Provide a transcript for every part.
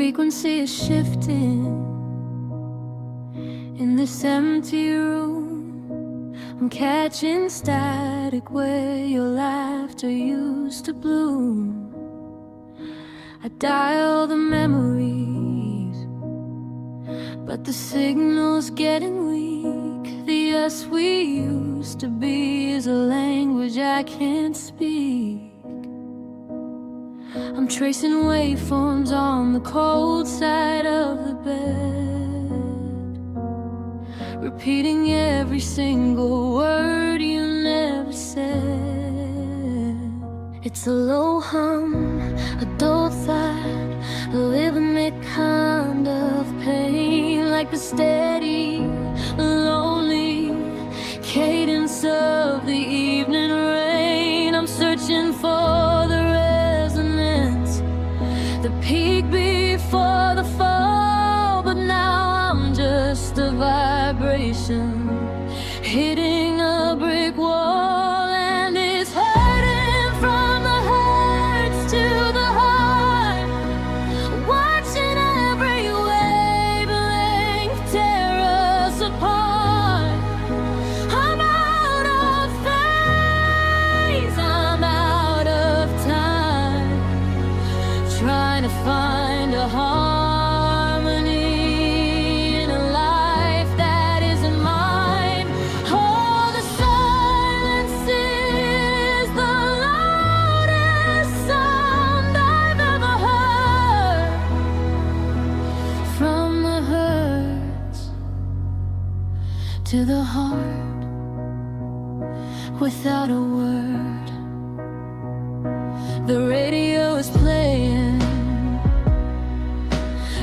frequency is shifting in this empty room. I'm catching static where your laughter used to bloom. I dial the memories, but the signal's getting weak. The us we used to be is a language I can't speak. I'm tracing waveforms on the cold side of the bed, repeating every single word you never said. It's a low hum, a dull thud, a rhythmic kind of pain, like the steady, lonely cadence of the evening rain. I'm searching for the resonance, the peak before the fall, but now I'm just a vibration hitting a brick wall, and it's hurting from the hearts to the heart, watching every wavelength tear us apart. I'm out of phase, I'm out of time, trying to find a harmony in a life that isn't mine. Oh, the silence is the loudest sound I've ever heard. From the hurts to the heart, without a word, the radio is playing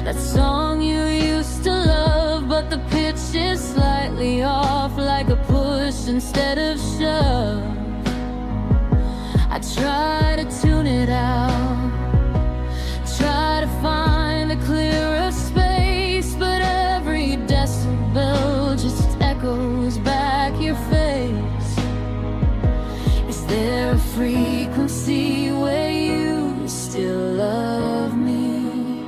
that song you used to love, but the pitch is slightly off, like a push instead of shove. I try to tune it out, try to find a clearer space, but every decibel just echoes back your face. Is there a frequency where you still love me?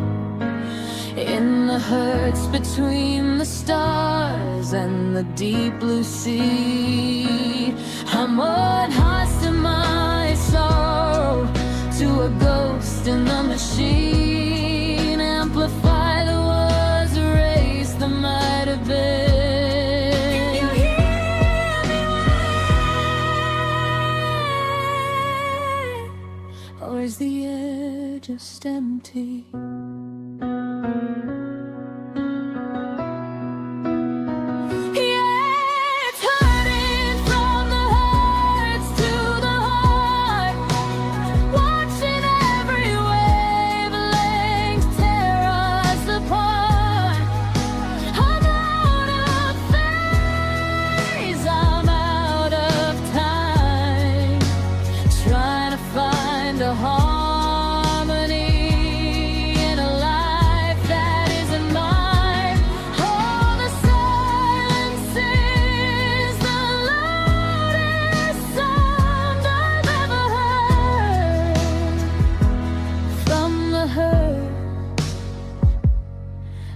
In the hurts between the stars and the deep blue sea, I'm what hearts to my sorrow, to a ghost in the machine. Amplify the was, erase the might have been. Can you hear me when? Or is the air just empty?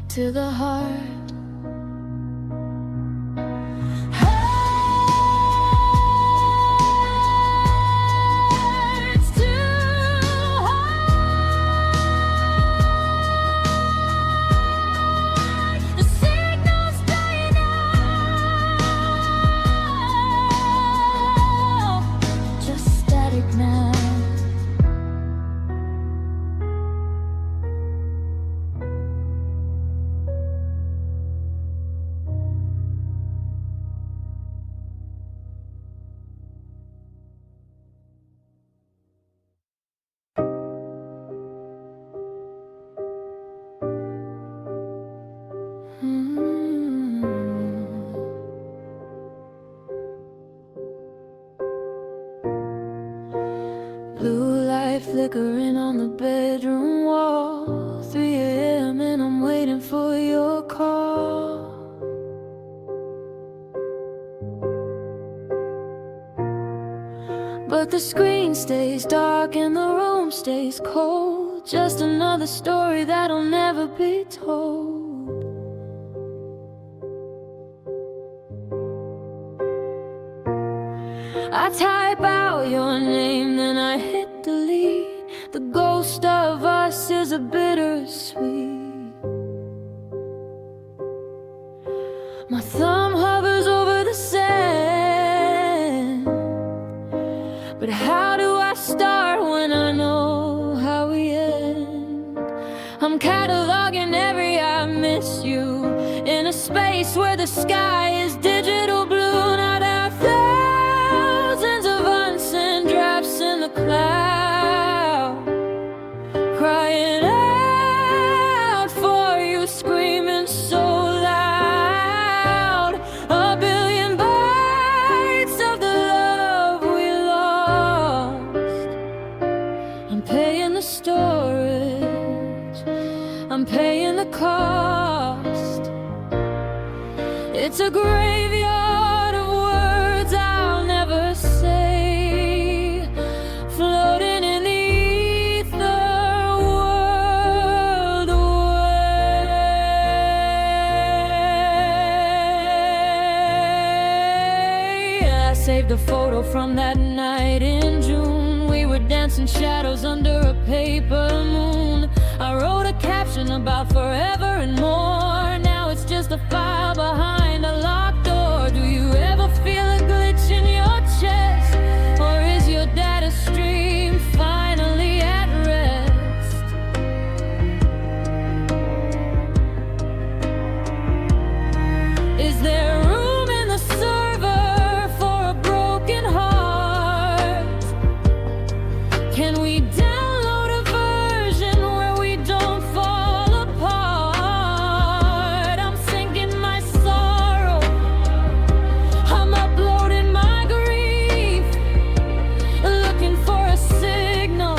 To the heart. Hurts to heart. The signal's dying out, just static now. Blue light flickering on the bedroom wall, 3 a.m. and I'm waiting for your call. But the screen stays dark and the room stays cold. just another story that'll never be told. I type out your name, then I hit delete. The ghost of us is a bittersweet. My thumb hovers over the sand, but how do I start when I know how we end? I'm cataloging every I miss you in a space where the sky is digital blue. Now there are thousands of unsent drafts in the cloud, crying out for you, screaming so loud. A billion bites of the love we lost. I'm paying the storage, I'm paying the cost. It's a graveyard of words I'll never say, floating in the ether world away. I saved a photo from that night in June. We were dancing shadows under a paper moon. I wrote a caption about forever and more. Now it's just a file behind a locked door. Do you ever feel a glitch in your chest? Or is your data stream finally at rest? Is there room in the server for a broken heart? Can we download a version where we don't fall apart? I'm sinking my sorrow, I'm uploading my grief, looking for a signal,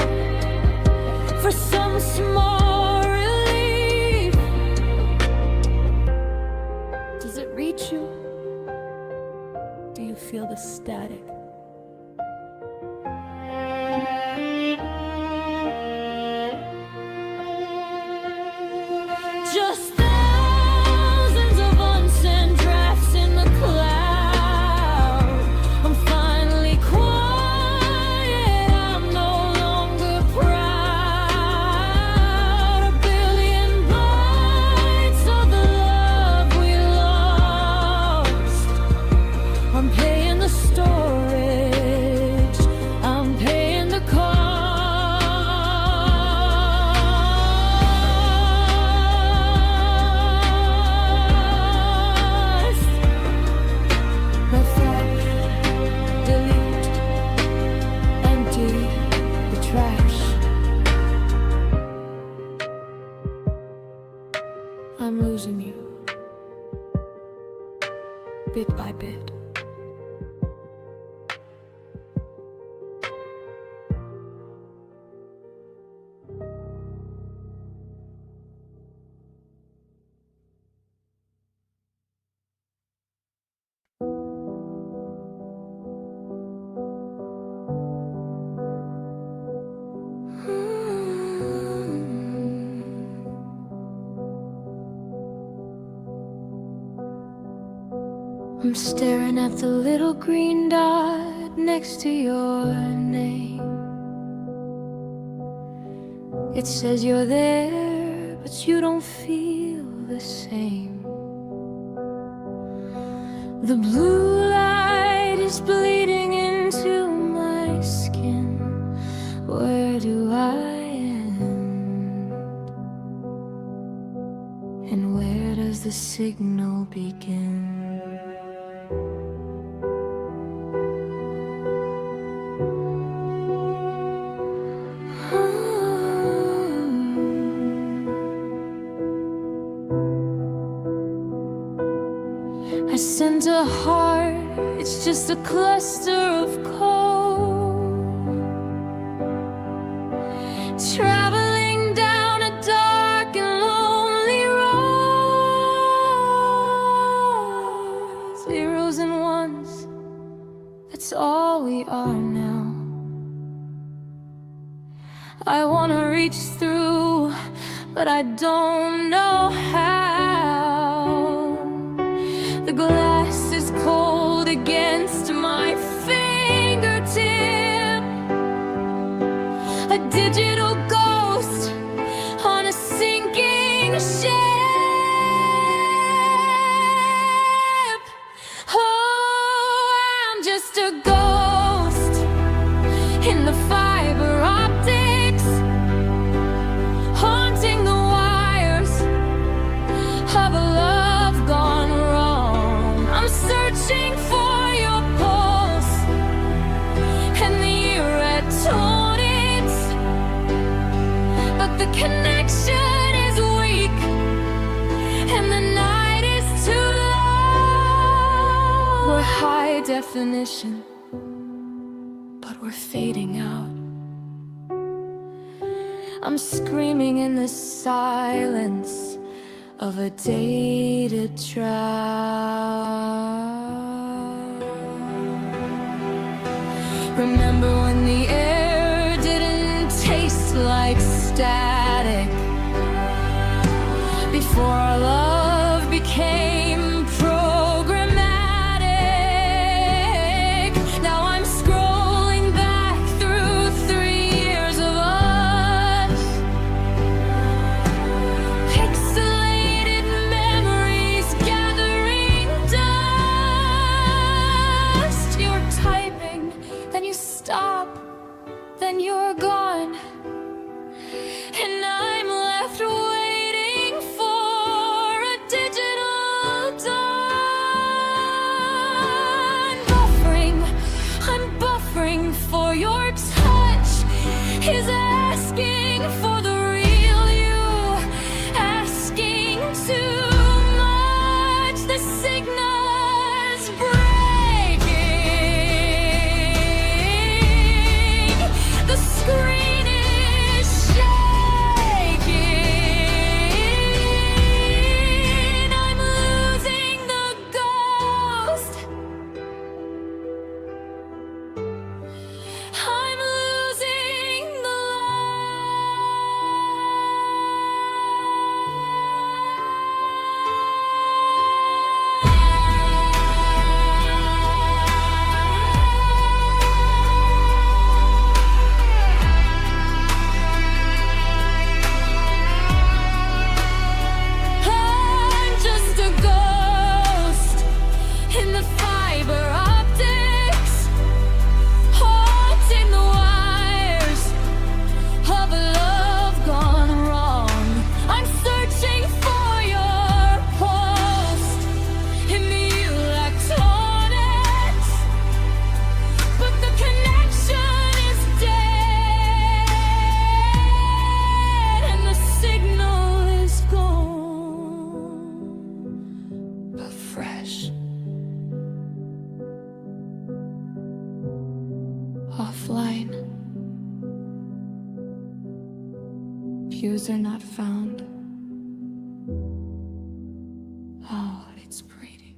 for some small relief. Does it reach you? Do you feel the static? Just thousands of unsent drafts in the cloud. I'm finally quiet, I'm no longer proud. A billion bites of the love we lost. I'm paying the storage, I'm paying the cost. Refresh, delete, empty the trash. I'm losing you, bit by bit. I'm staring at the little green dot next to your name. It says you're there, but you don't feel the same. The blue light is bleeding into my skin. Where do I end? And where does the signal begin? I sent a heart, it's just a cluster of cold, traveling down a dark and lonely road. Zeros and ones, that's all we are now. I wanna reach through, but I don't know how. The glass is cold against my fingertip, a digital ghost on a sinking ship. Oh, I'm just a ghost in the fiber optics, haunting the wires of a love gone wrong. I'm searching for your pulse and the electronics, but the connection is weak and the night is too long. We're high definition, but we're fading out. I'm screaming in the silence of a dated drought. Remember when the air didn't taste like static, before our love became programmatic. Now I'm scrolling back through 3 years of us, pixelated memories gathering dust. You're typing, then you stop, then you're gone, and I'm left waiting for a digital dawn. I'm buffering for your touch, is asking for the real you, asking too much. The signal is breaking, the screen is shaking. I'm losing the ghost, I'm losing the I'm just a ghost in the fiber optics, haunting the wires of a love gone wrong. I'm searching for your pulse in the electronics, but the connection is dead and the signal is gone, but fresh, offline. User not found. Oh, it's breeding.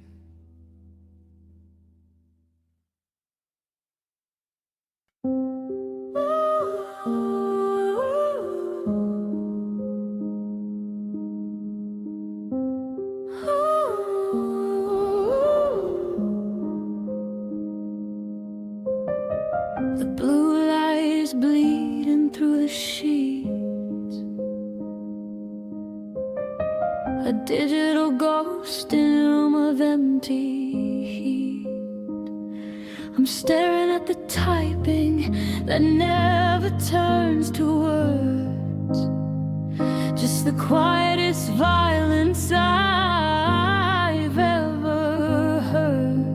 The blue light is bleeding through the sheets, a digital ghost in a room of empty heat. I'm staring at the typing that never turns to words, just the quietest violence I've ever heard.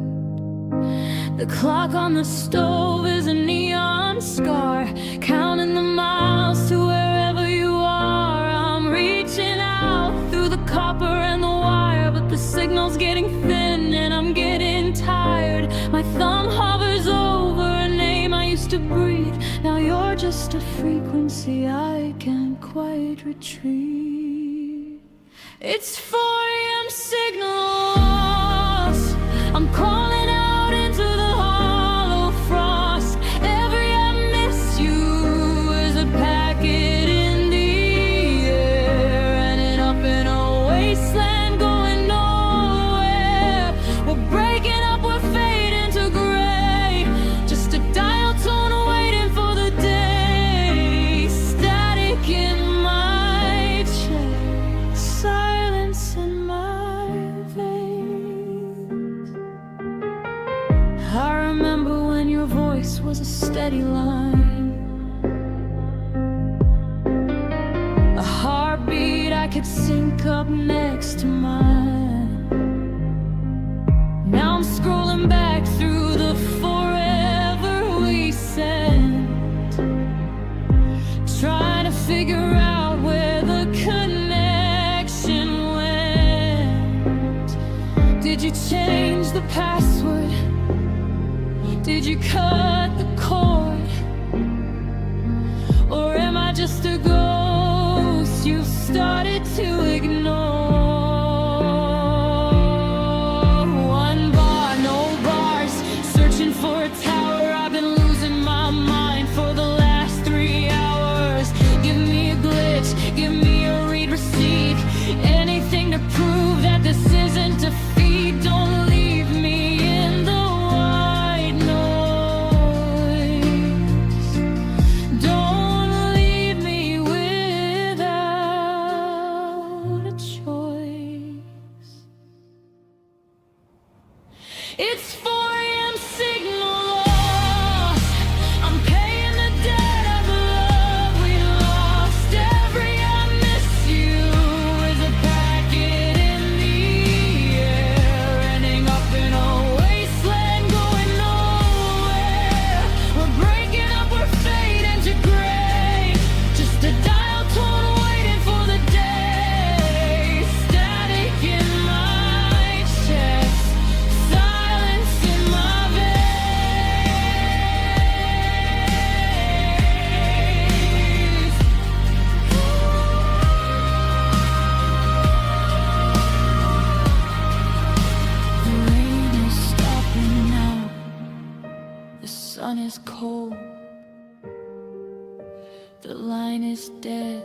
The clock on the stove is a neon scar, counting the miles to wherever you are. I'm reaching out through the copper and the wire, but the signal's getting thin and I'm getting tired. My thumb hovers over a name I used to breathe. Now you're just a frequency I can't quite retrieve. It's 4 AM signals, I'm calling out into the hollow frost. Every I miss you is a package your voice was a steady line, a heartbeat I could sync up next to mine. Now I'm scrolling back through the forever we sent, trying to figure out where the connection went. Did you change the password? Did you cut the cord? Or am I just a ghost you started to ignore? One bar, no bars, searching for a tower. I've been losing my mind for the last 3 hours. Give me a glitch, give me a read receipt, anything to prove that this isn't defeat. Don't leave me in the white noise. Don't leave me without a choice. It's 4 a.m. signal lost. I'm paying the debt of the love we lost. Every I miss you is a packet in the air, ending up in a wasteland going nowhere. We're breaking up, we're fading to gray, just a dial tone waiting for the day. Static in my chest, silence in my veins. The rain is stopping now, the sun is cold, the line is dead.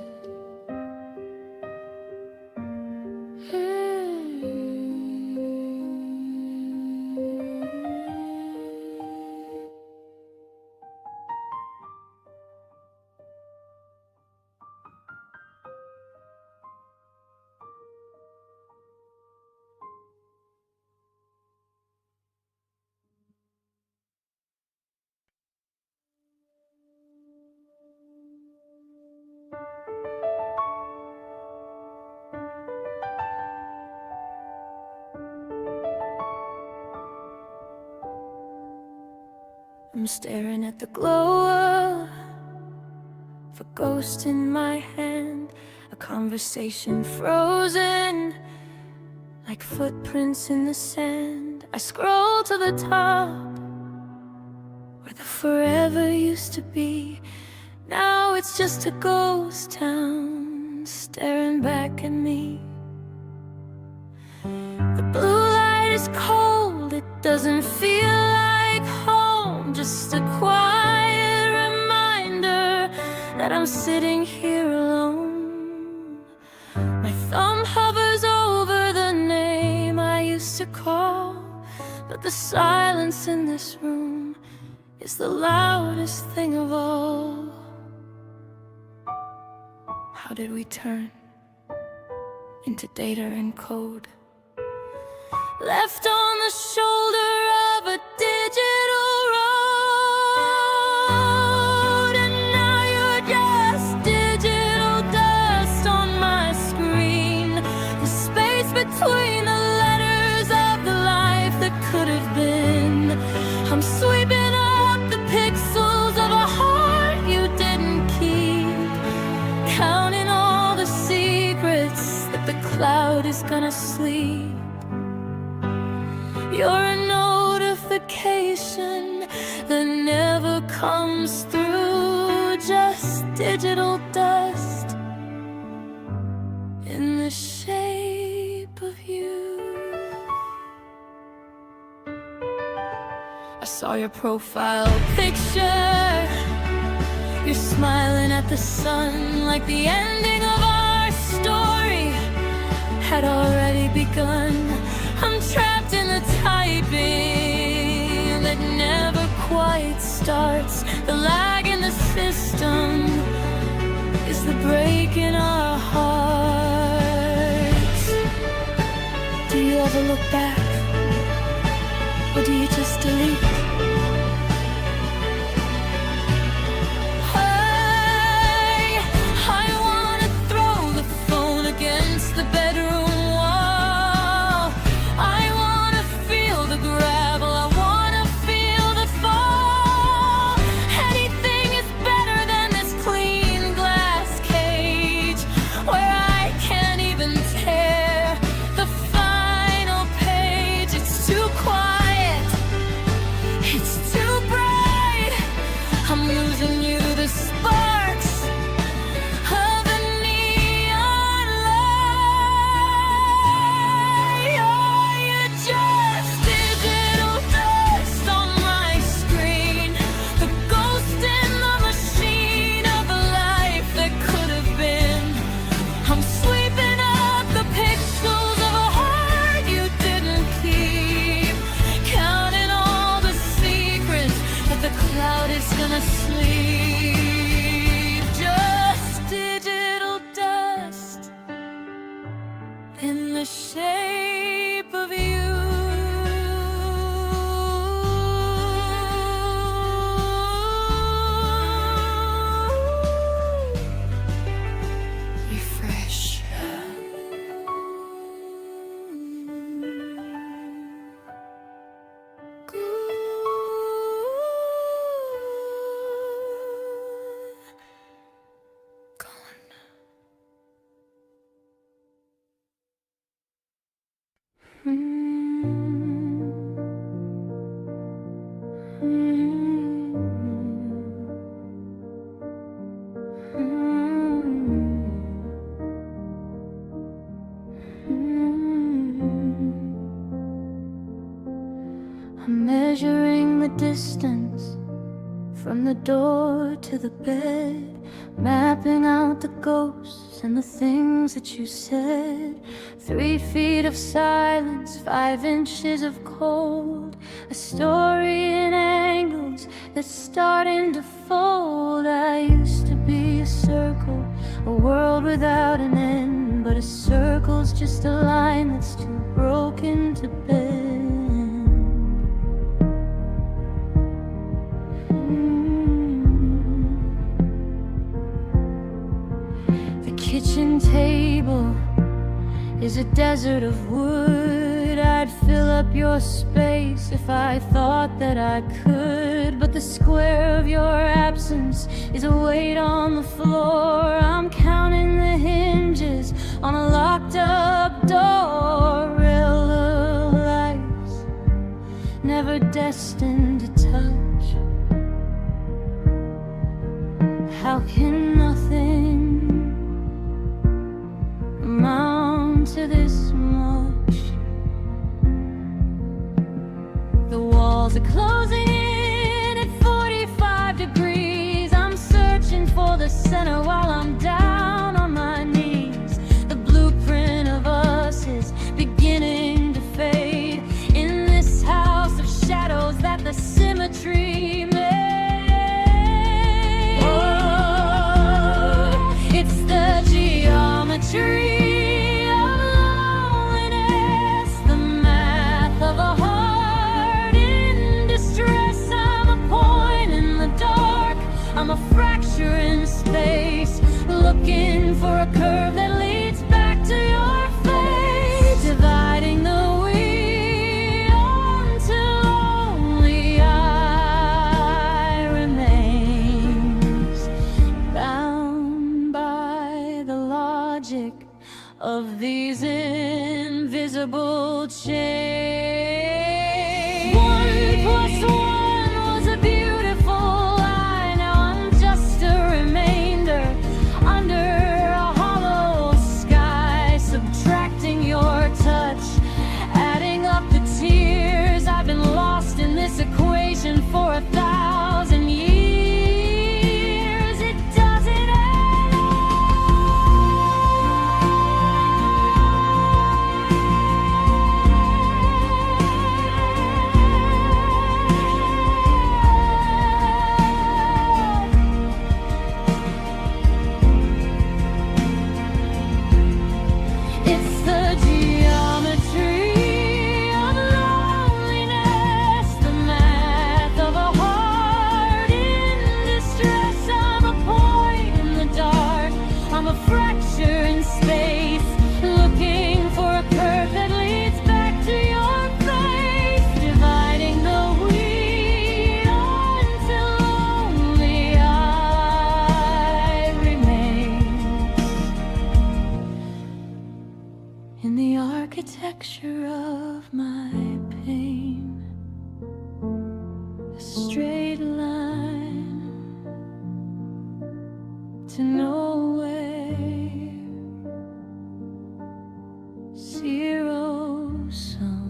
I'm staring at the glow of a ghost in my hand, a conversation frozen like footprints in the sand. I scroll to the top where the forever used to be. Now it's just a ghost town staring back at me. The blue light is cold, it doesn't feel like home, just a quiet reminder that I'm sitting here alone. My thumb hovers over the name I used to call, but the silence in this room is the loudest thing of all. How did we turn into data and code, left on the shoulder of a digital road? And now you're just digital dust on my screen, the space between the letters of the life that could have been. I'm sweeping up the pixels of a heart you didn't keep, counting all the secrets that the cloud is gonna sleep. You're a notification that never comes through, just digital dust in the shape of you. I saw your profile picture, you're smiling at the sun like the ending of our story had already begun. I'm trapped in the typing that never quite starts. The lag in the system is the break in our hearts. Do you ever look back, or do you just delete? measuring the distance from the door to the bed, mapping out the ghosts and the things that you said. 3 feet of silence, 5 inches of cold, a story in angles that's starting to fold. I used to be a circle, a world without an end, but a circle's just a line that's too broken to bend. The kitchen table is a desert of wood. I'd fill up your space if I thought that I could, but the square of your absence is a weight on the floor. I'm counting the hinges on a locked up door. Real lights, never destined to touch. How can nothing amount to this much? The walls are closing in at 45 degrees. I'm searching for the center while I'm down on my knees. The blueprint of us is beginning to fade in this house of shadows that the symmetry made. Oh, it's the geometry in space, looking for a curve that leads back to your face, dividing the we until only I remains, bound by the logic of these invisible chains. 1 plus 1 was a beautiful equation for 1,000 years. It doesn't add It's the geometry in the architecture of my pain, a straight line to nowhere, 0 sum.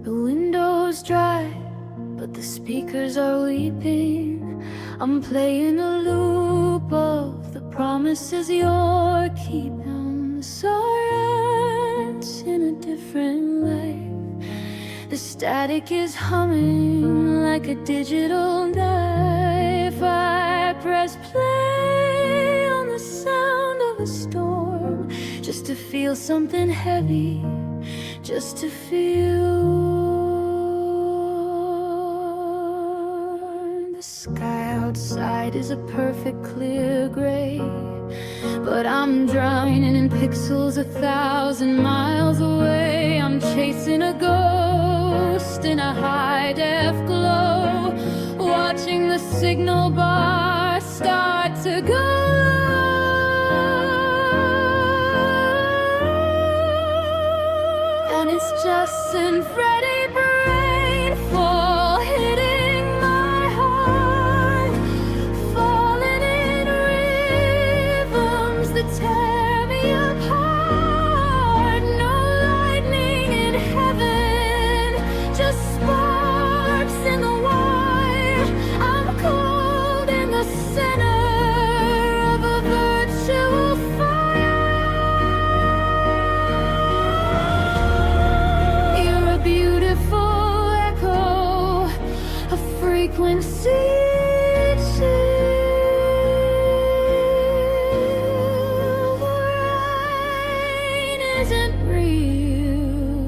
The window's dry, but the speakers are weeping. I'm playing a loop of the promises you're keeping. Sirens in a different life. The static is humming like a digital knife. I press play on the sound of a storm, just to feel something heavy, just to feel. The sky outside is a perfect clear gray, but I'm drowning in pixels 1,000 miles away. I'm chasing a ghost in a high-def glow, watching the signal bar start to go. And it's just in Freddie rainfall hitting my heart, falling in rhythms that tear me apart. No lightning in heaven, just sparks in the wire. I'm cold in the center of a virtual fire. You're a beautiful echo, a frequency chill. The rain isn't real,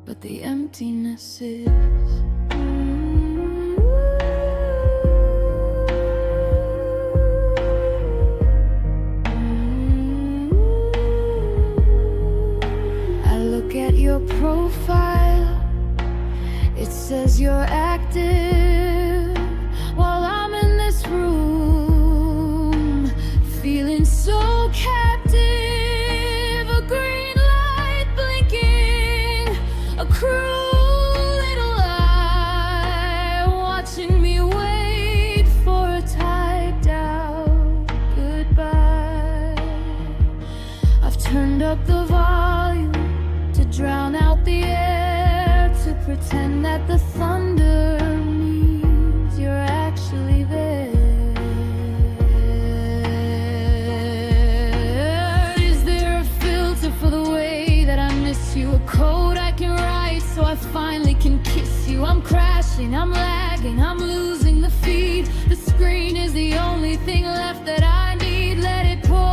but the emptiness is. I look at your profile, it says you're active, while I'm in this room, feeling so captive. A green light blinking, a cruel little eye watching me wait for a typed out goodbye. I've turned up the volume to drown out the air, to pretend that the thunder means you're actually there. Is there a filter for the way that I miss you? A code I can write so I finally can kiss you? I'm crashing, I'm lagging, I'm losing the feed. The screen is the only thing left that I need. Let it pour.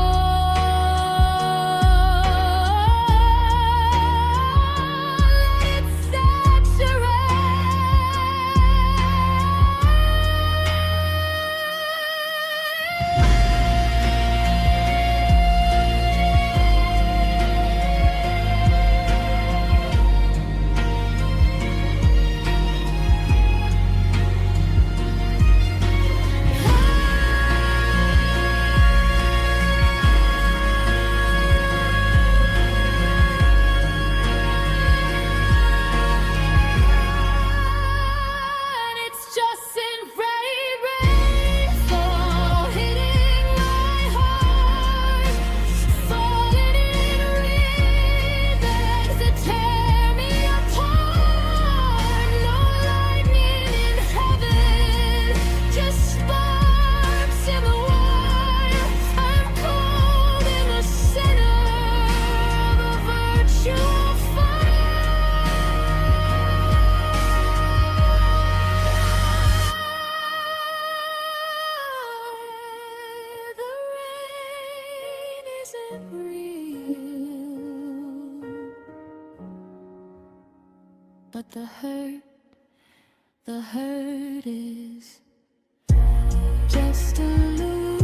But the hurt is just a loop,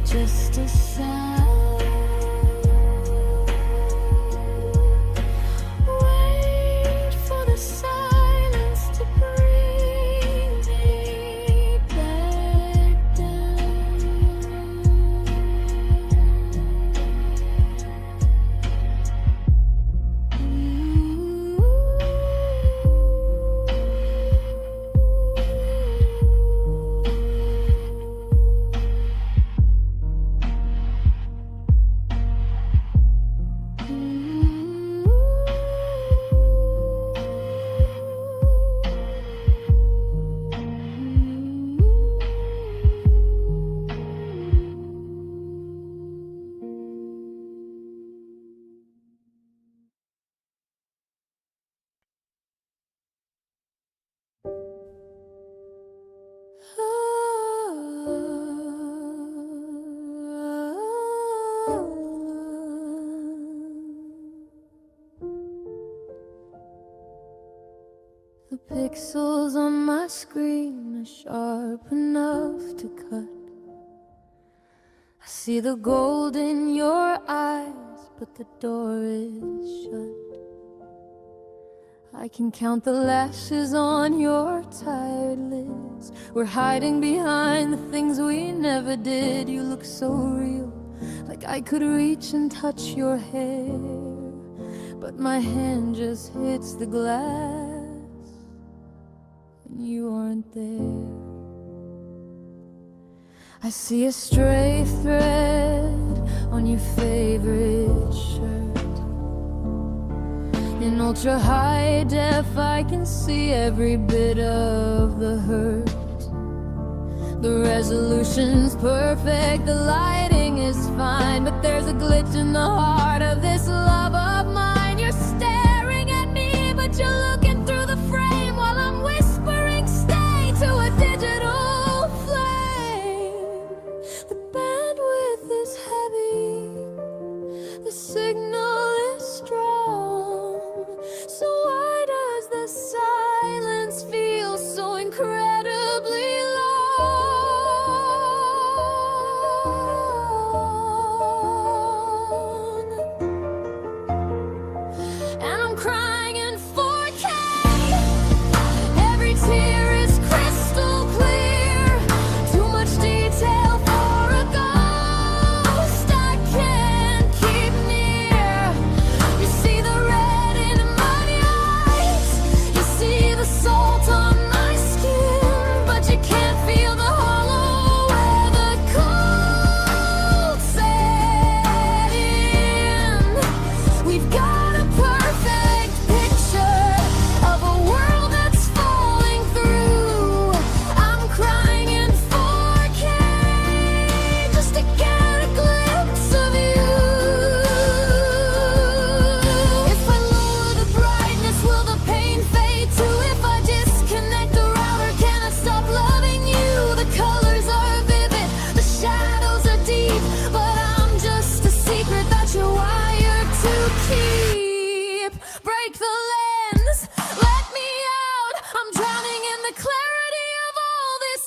just a sound. Wait for the silence to bring me back down. The pixels on my screen are sharp enough to cut I see the gold in your eyes, but the door is shut. I can count the lashes on your tired lids. We're hiding behind the things we never did. You look so real, like I could reach and touch your hair, but my hand just hits the glass and you aren't there. I see a stray thread on your favorite shirt. In ultra high def, I can see every bit of the hurt. The resolution's perfect, the lighting is fine, but there's a glitch in the heart of this love of mine. You're staring at me, but you're looking through the frame while I'm whispering stay to a digital flame. The bandwidth is heavy, the signal is strong. So why does the silence feel so incredibly long? And I'm crying in 4K. Every tear is crystal clear. Too much detail for a ghost I can't keep near. You see the red in my eyes, you see the salt on my skin, but you can't feel the hollow where the cold set in. We've got a perfect picture of a world that's falling through. I'm crying in 4K just to get a glimpse of you. If I lower the brightness, will the pain fade too? If I disconnect the router, can I stop loving you? The colors are vivid, the shadows are deep, but I'm just a secret that you're wired to keep. Break the lens, let me out. I'm drowning in the clarity of all this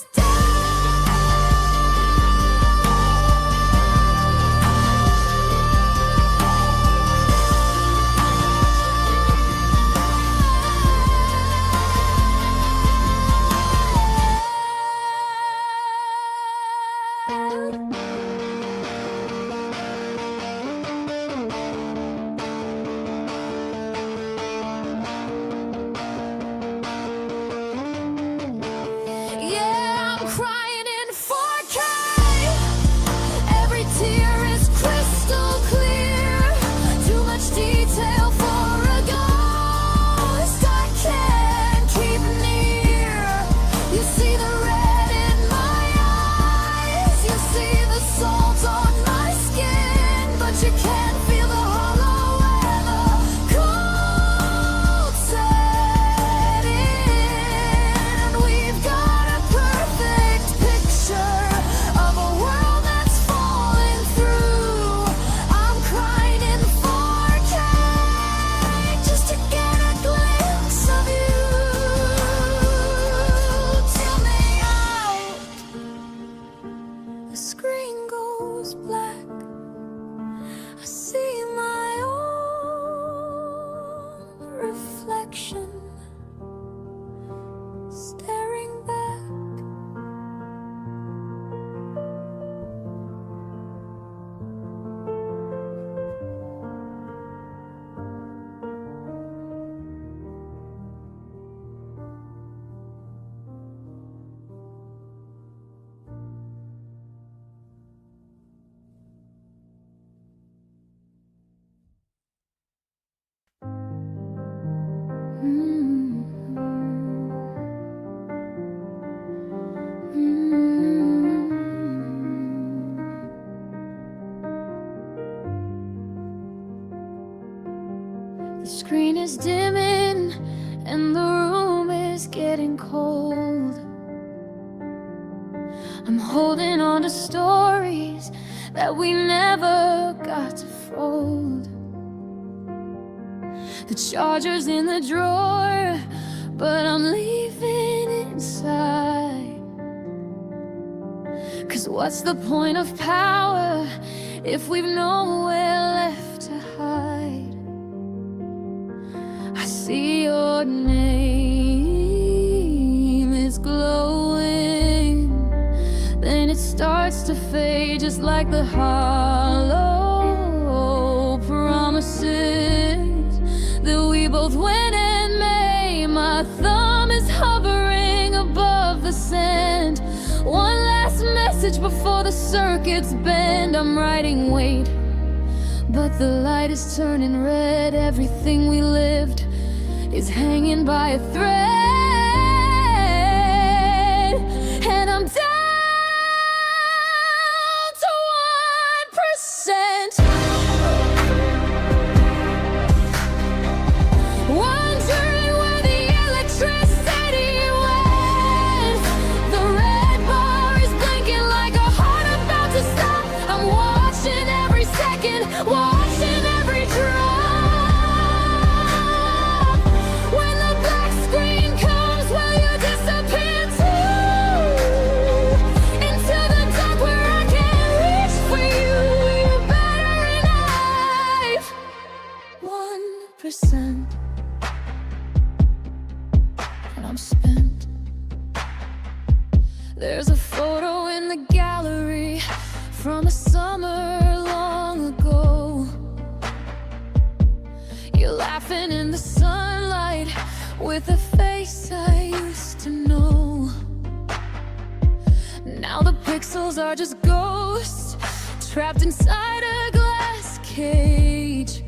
Yeah, I'm crying in 4K. Every tear is crystal clear. Too much detail for a ghost I can't keep near. You see the red in my eyes, you see the salt on my skin, but you can't feel the hollow where the cold set in. We've got a perfect picture of a world that's falling through. I'm crying in 4K just to get a glimpse of you. Tell me out. The screen goes black. I see my own reflection staring back. The screen is dimming and the room is getting cold. I'm holding on to stories that we never got to fold. The charger's in the drawer, but I'm leaving it inside. 'Cause what's the point of power if we've nowhere left to hide? I see your name is glowing, then it starts to fade, just like the hollow promises that we both win in May. My thumb is hovering above the sand, one last message before the circuits bend. I'm writing, wait, but the light is turning red. Everything we lived is hanging by a thread, and I'm down to 1%. Wondering where the electricity went. The red bar is blinking like a heart about to stop. I'm watching every second, watching every drop. When the black screen comes, will you disappear too? Into the dark where I can't reach for you. You're battery life. 1%. And I'm spent. There's a photo in the gallery from a summer long ago. You're laughing in the sunlight with a face I used to know. Now the pixels are just ghosts trapped inside a glass cage,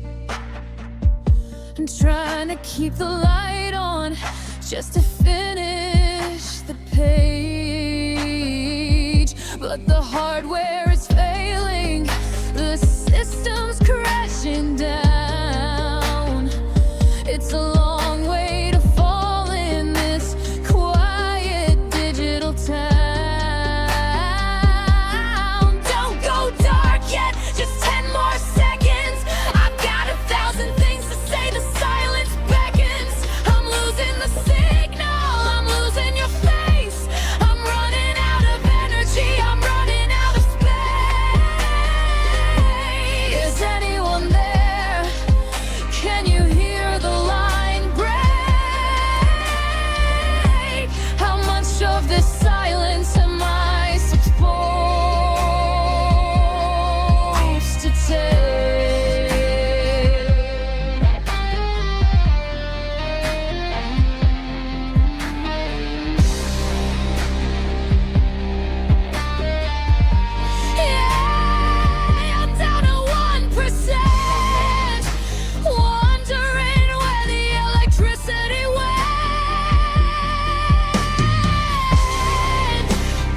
and trying to keep the light on just to finish the page. But the hardware is failing, the system's crashing down. It's a long way to fall in this quiet digital town. Don't go dark yet, just 10 more seconds. I've got 1,000 things to say, the silence beckons. I'm losing the signal, I'm losing your face. I'm running out of energy, I'm running out of space. Is anyone there? Can you hear the line break? How much of this silence am I supposed to take? Yeah, I'm down to 1%. Wondering where the electricity went.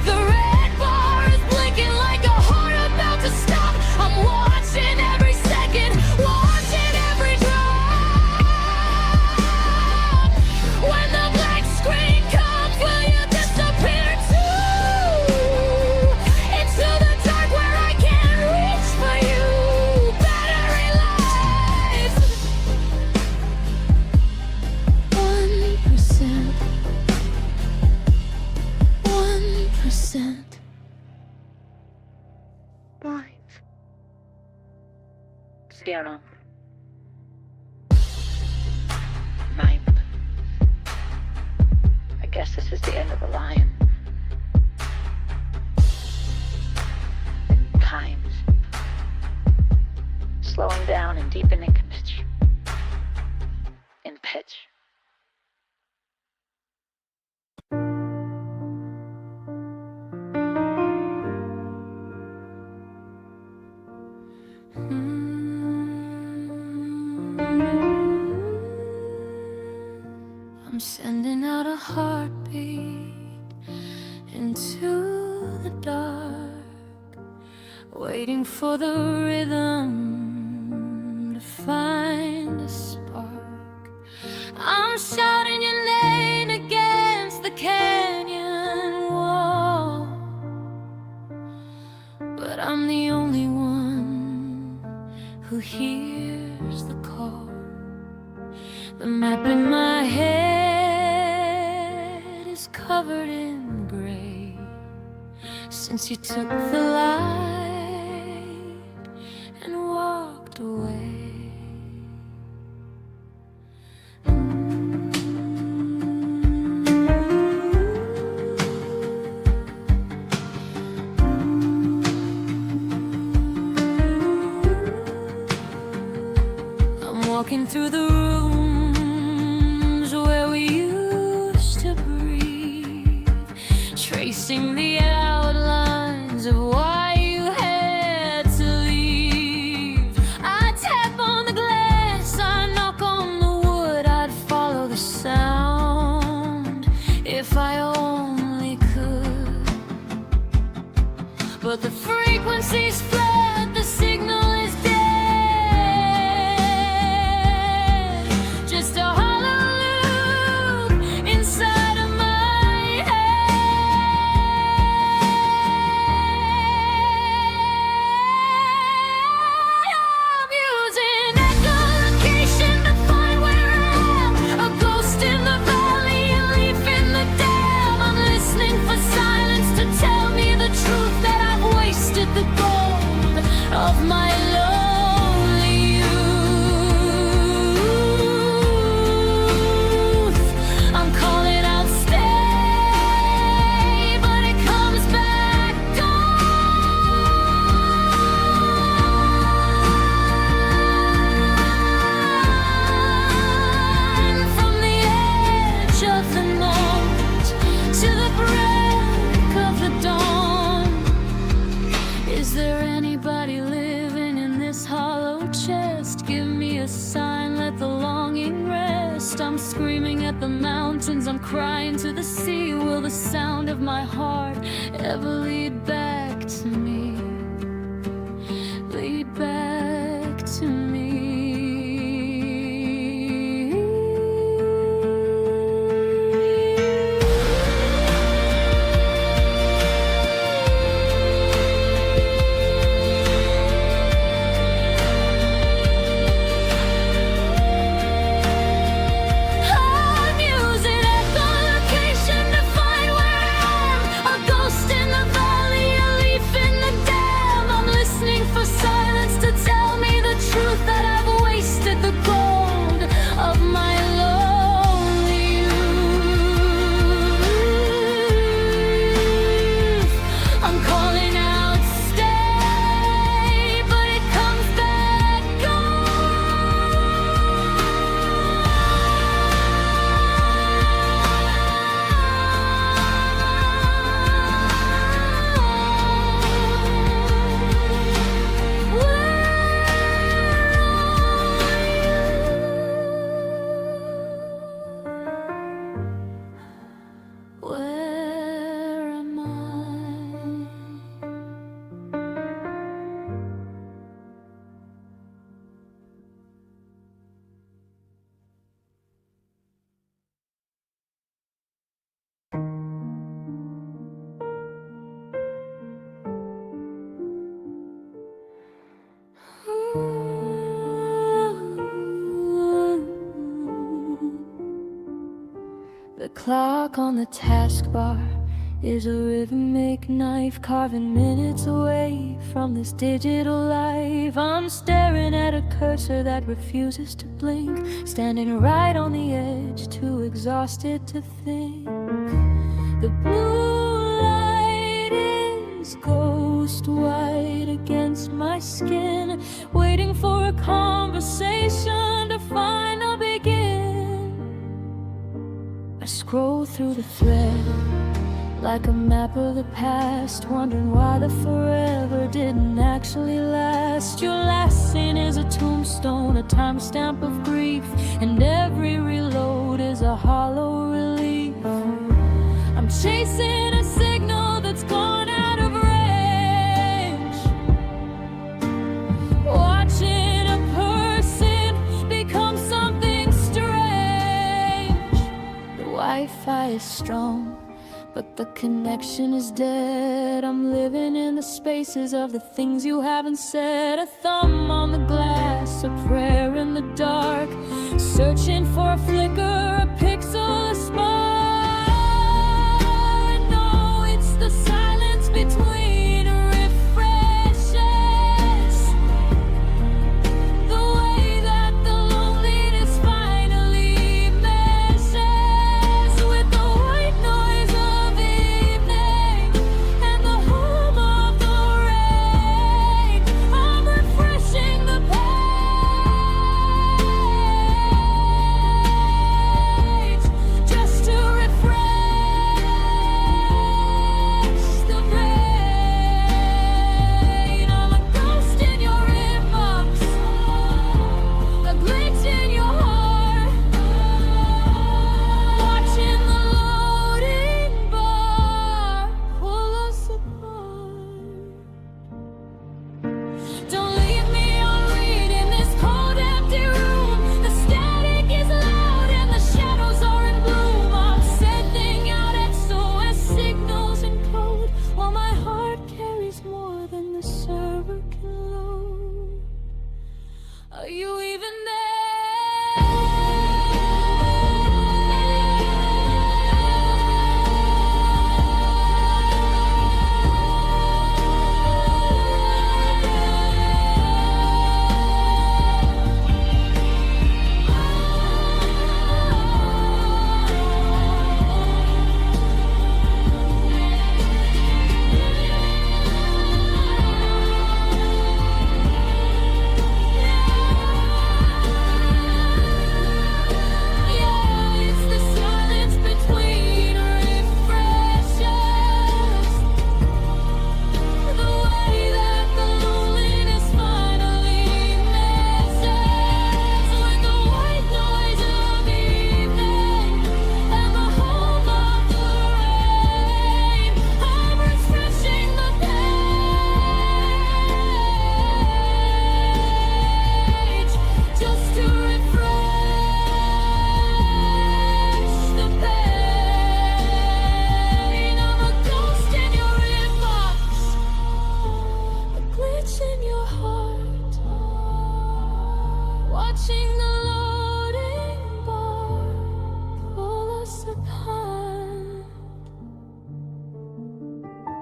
The red bar is blinking like a heart about to stop. I'm watching every second, watching every drop. When the black screen comes, will you disappear too? Into the dark where I can't reach for you. Battery life. 1%. 1%. Life. Stiano. Mime. I guess this is the end of the line. Times. Slowing down and deepening pitch. In pitch. I'm sending out a heartbeat into the dark, waiting for the rhythm to find a spark. I'm shouting your name against the canyon wall, but I'm the only one who hears the call. The map in my head is covered in gray, since you took the light and walked away. I'm walking through the rooms where we used to breathe, tracing the outlines of why you had to leave. I tap on the glass, I knock on the wood, I'd follow the sound if I only could. But the frequency's flat, the signal is dead. Just a hollow loop inside of my head. I'm using echolocation to find where I am, a ghost in the valley, a leaf in the dam. I'm listening for silence to tell me the truth, that I've wasted the gold of my lonely youth. I'm calling out stay, but it comes back gone. From the edge of the night to the break of the dawn. Is there anybody living in this hollow chest? Give me a sign, let the longing rest. I'm screaming at the mountains, I'm crying to the sea. Will the sound of my heart ever lead back to me? Lead back to me. I'm using echolocation to find where I am, a ghost in the valley, a leaf in the dam. I'm listening for silence to tell me the truth, that I've wasted the gold of my lonely youth. I'm calling out stay, but it comes back Where am I? The clock on the taskbar is a rhythmic knife, carving minutes away from this digital life. I'm staring at a cursor that refuses to blink, standing right on the edge, too exhausted to think. The blue light is ghost white against my skin, waiting for a conversation to finally begin. I scroll through the thread like a map of the past, wondering why the forever didn't actually last. Your last scene is a tombstone, a timestamp of grief, and every reload is a hollow relief. I'm chasing a signal that's gone out of range, watching a person become something strange. The Wi-Fi is strong, but the connection is dead. I'm living in the spaces of the things you haven't said. A thumb on the glass, a prayer in the dark, searching for a flicker, a pixel, a spark. No, it's the silence between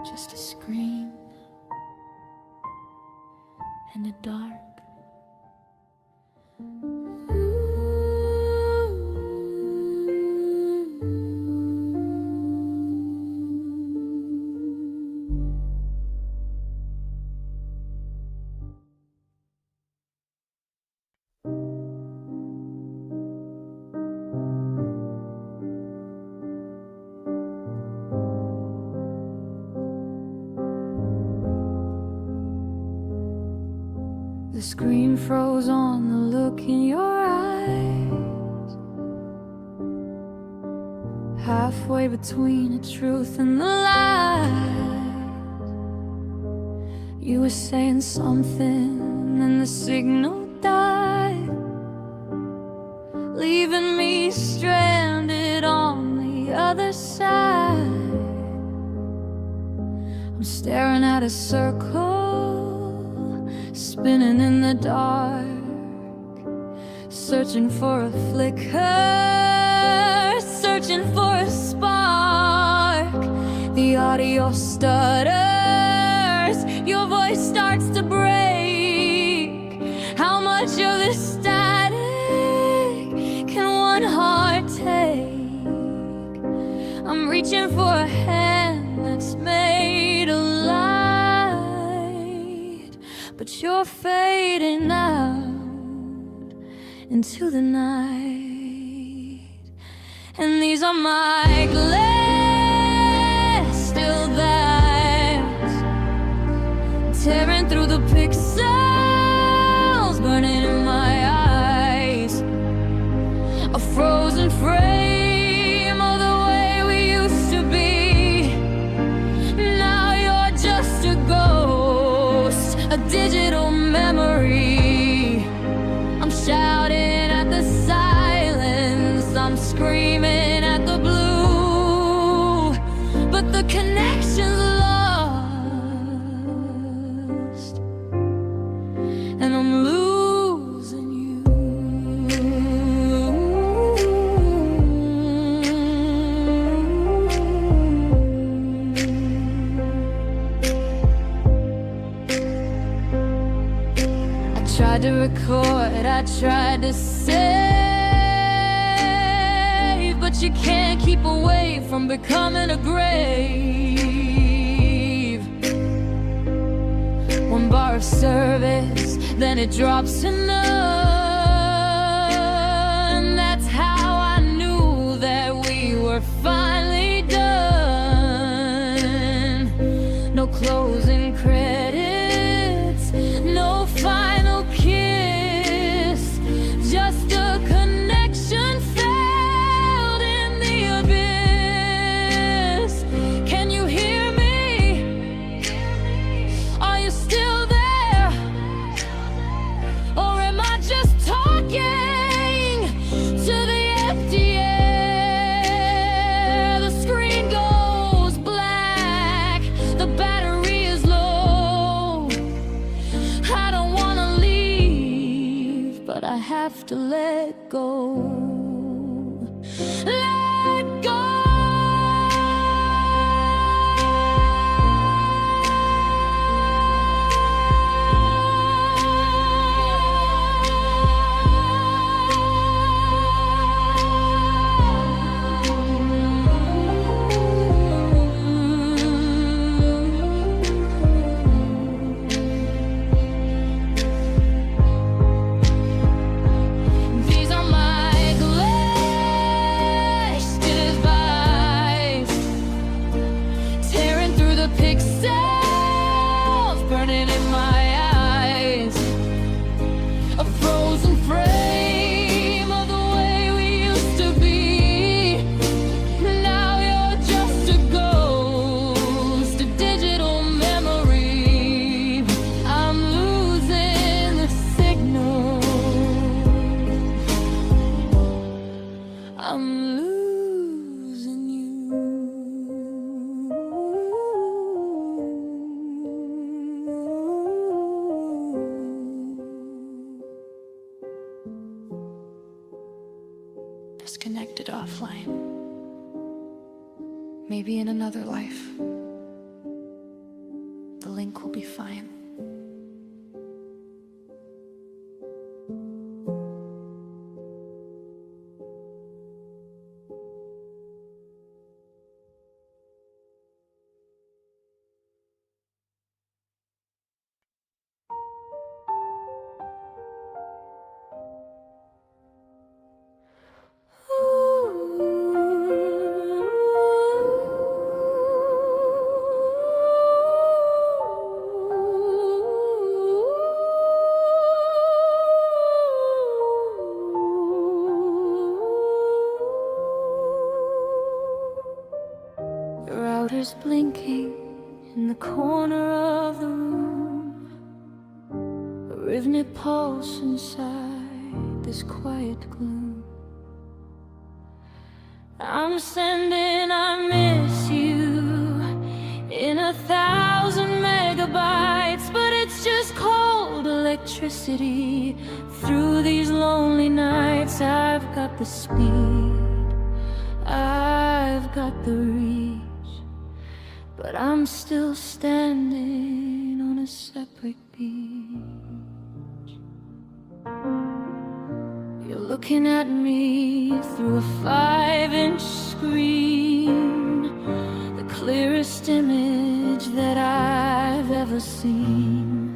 just a scream in the dark. The screen froze on the look in your eyes, halfway between the truth and the lie. You were saying something and the signal died, leaving me stranded on the other side. I'm staring at a circle spinning in the dark, searching for a flicker, searching for a spark. The audio stutters, your voice starts to break. How much of this static can one heart take? I'm reaching for a hand that's made of light, but you're fading out into the night. And these are my glass still lives, tearing through the pixels, burning in my eyes. A frozen frame of the way we used to be. Now you're just a ghost, a digital memory. I'm shouting at the silence, I'm screaming at the blue, but the connection's lost, and I'm losing you. I tried to record, I tried to save, but you can't keep away from becoming a grave. One bar of service, then it drops to none. That's how I knew that we were finally done. No closing credits, no final kiss, just a connection failed in the abyss. Can you hear me? Are you still there? Or am I just talking to the empty air? The screen goes black, the battery is low. I don't wanna leave, but I have to let go. Let go. These are my glass device, tearing through the pixels, burning in my eyes. A frozen frame of the way we used to be. Now you're just a ghost, a digital memory. I'm losing the signal, I'm losing you. Disconnected offline. Maybe in another life. link will be fine. The router's blinking in the corner of the room, a rhythmic pulse inside this quiet gloom. I'm sending I miss you in 1,000 megabytes, but it's just cold electricity through these lonely nights. I've got the speed, I've got the reach, but I'm still standing on a separate beach. You're looking at me through a 5-inch screen, the clearest image that I've ever seen.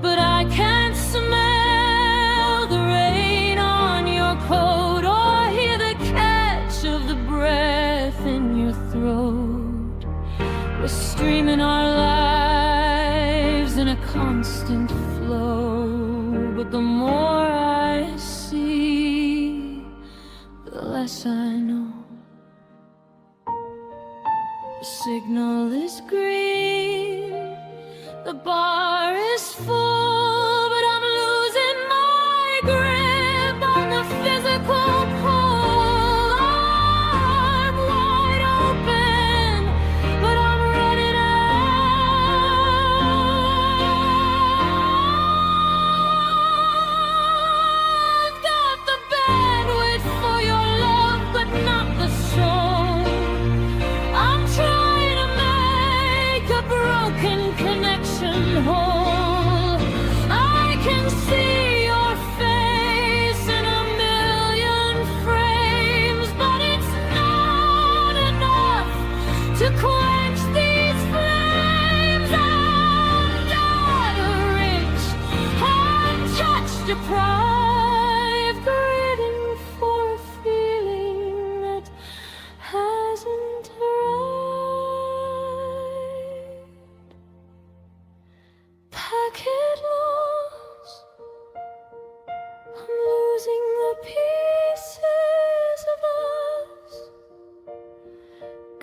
But I can't smell the rain on your coat or hear the catch of the breath in your throat. We're streaming our lives in a constant flow, but the more I see, the less I know. The signal is green, the bar is full, but I'm losing my grip on the physical pull. I'm wide open, but I'm running out. I've got the bandwidth for your love, but not the soul. I'm trying to make a broken connection whole. I can see your face in 1,000,000 frames, but it's not enough to quench these flames. I'm not rich, I'm touch deprived, gritting for a feeling that hasn't arrived. Packet lost, I'm losing the pieces of us,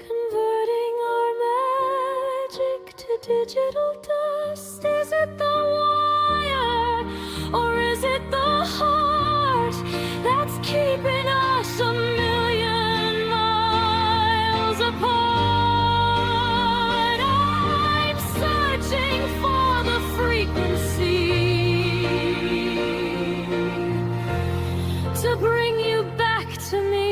converting our magic to digital dust. Is it the wire, or is it the heart that's keeping us 1,000,000 miles apart? I'm searching for the frequency to bring you back to me.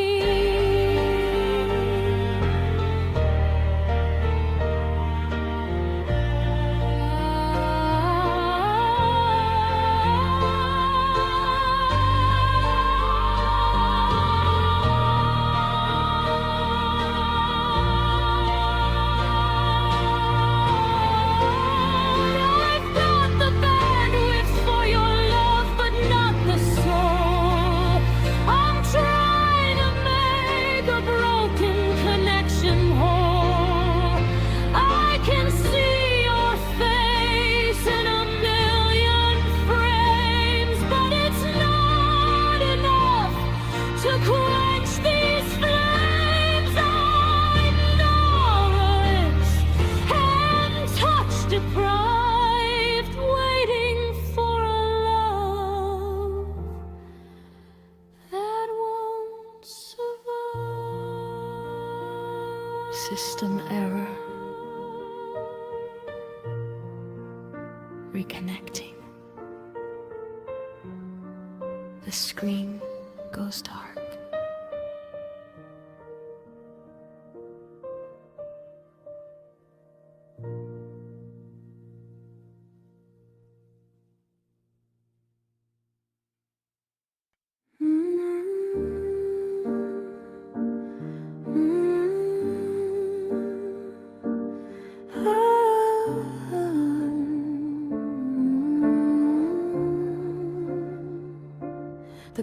I've got the bandwidth for your love, but not the soul. I'm trying to make a broken connection whole. I can see your face in 1,000,000 frames, but it's not enough to quench these flames. I'm powerless and touch deprived, waiting for a love that won't survive. System error. Reconnecting. The screen goes dark.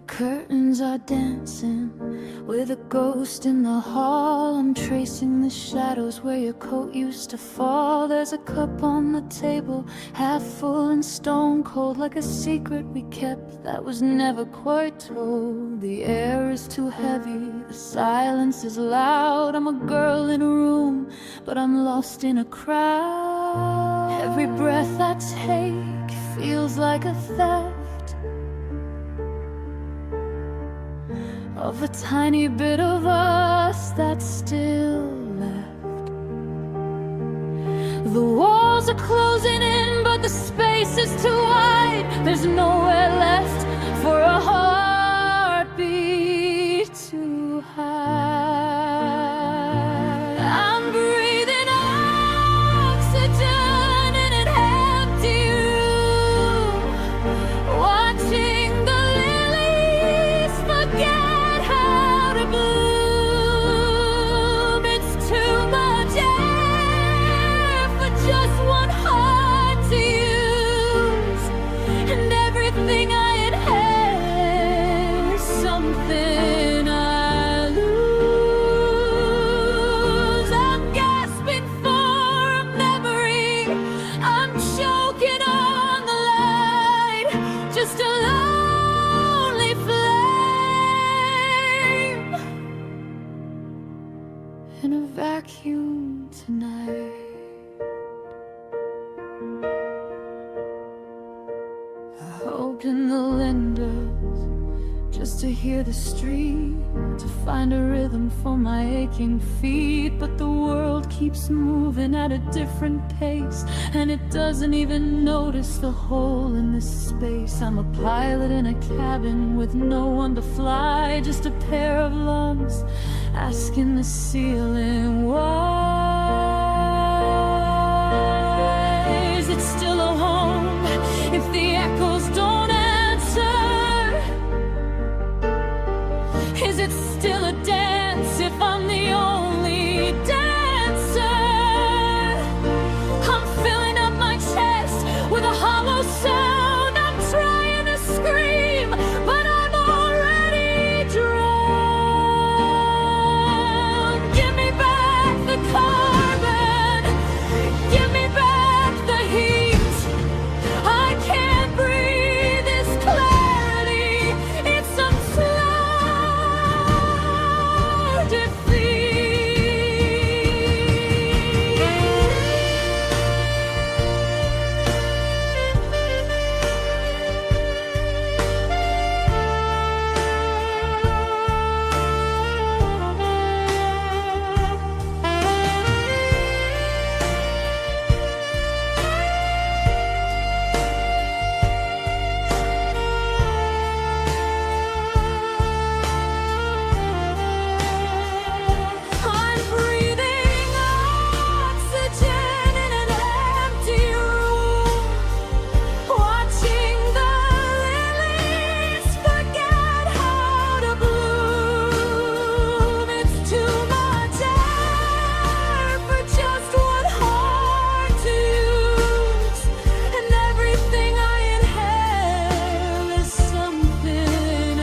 curtains are dancing with a ghost in the hall. I'm tracing the shadows where your coat used to fall. There's a cup on the table, half full and stone cold, like a secret we kept that was never quite told. The air is too heavy, the silence is loud. I'm a girl in a room, but I'm lost in a crowd. Every breath I take feels like a theft of a tiny bit of us that's still left. The walls are closing in, but the space is too wide. There's nowhere left for a heartbeat to hide. I'm breathing oxygen in an empty room, watching the lilies forget how to bloom. It's too much air for just one heart to use, and everything I inhale is something I lose. I'm gasping for a memory, I'm choking on the light, just a lonely flame in a vacuum tonight. I open the windows just to hear the street, to find a rhythm for my aching feet. But the world keeps moving at a different pace, and it doesn't even notice the hole in this space. I'm a pilot in a cabin with no one to fly, just a pair of lungs asking the ceiling why. Is it still a home if the echoes don't answer? Is it still a dance if I'm the only dancer? I'm filling up my chest with a hollow sound. I'm trying to scream, but I'm already drowned. Give me back the carbon, give me back the heat. I can't breathe this clarity, it's some slow I'm breathing oxygen in an empty room, watching the lilies forget how to bloom. It's too much air for just one heart to use, and everything I inhale is something I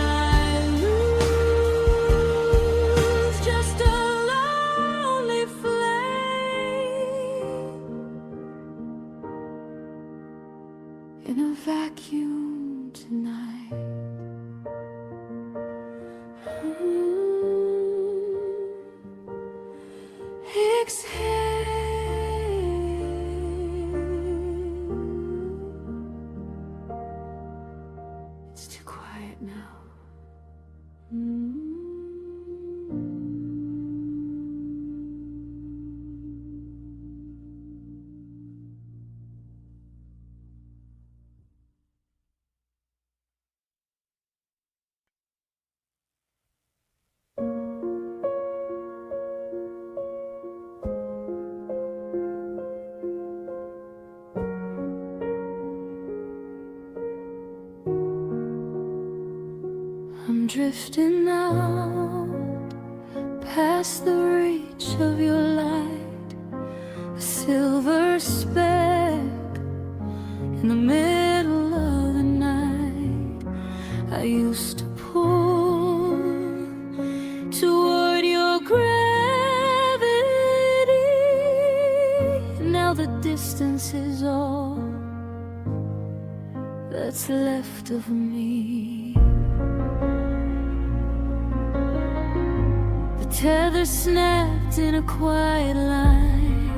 lose. Just a lonely flame in a vacuum tonight. Exhale. It's too quiet now. I'm drifting out past the reach of your light, a silver speck in the middle of the night. I used to pull distance is all that's left of me. The tether snapped in a quiet line.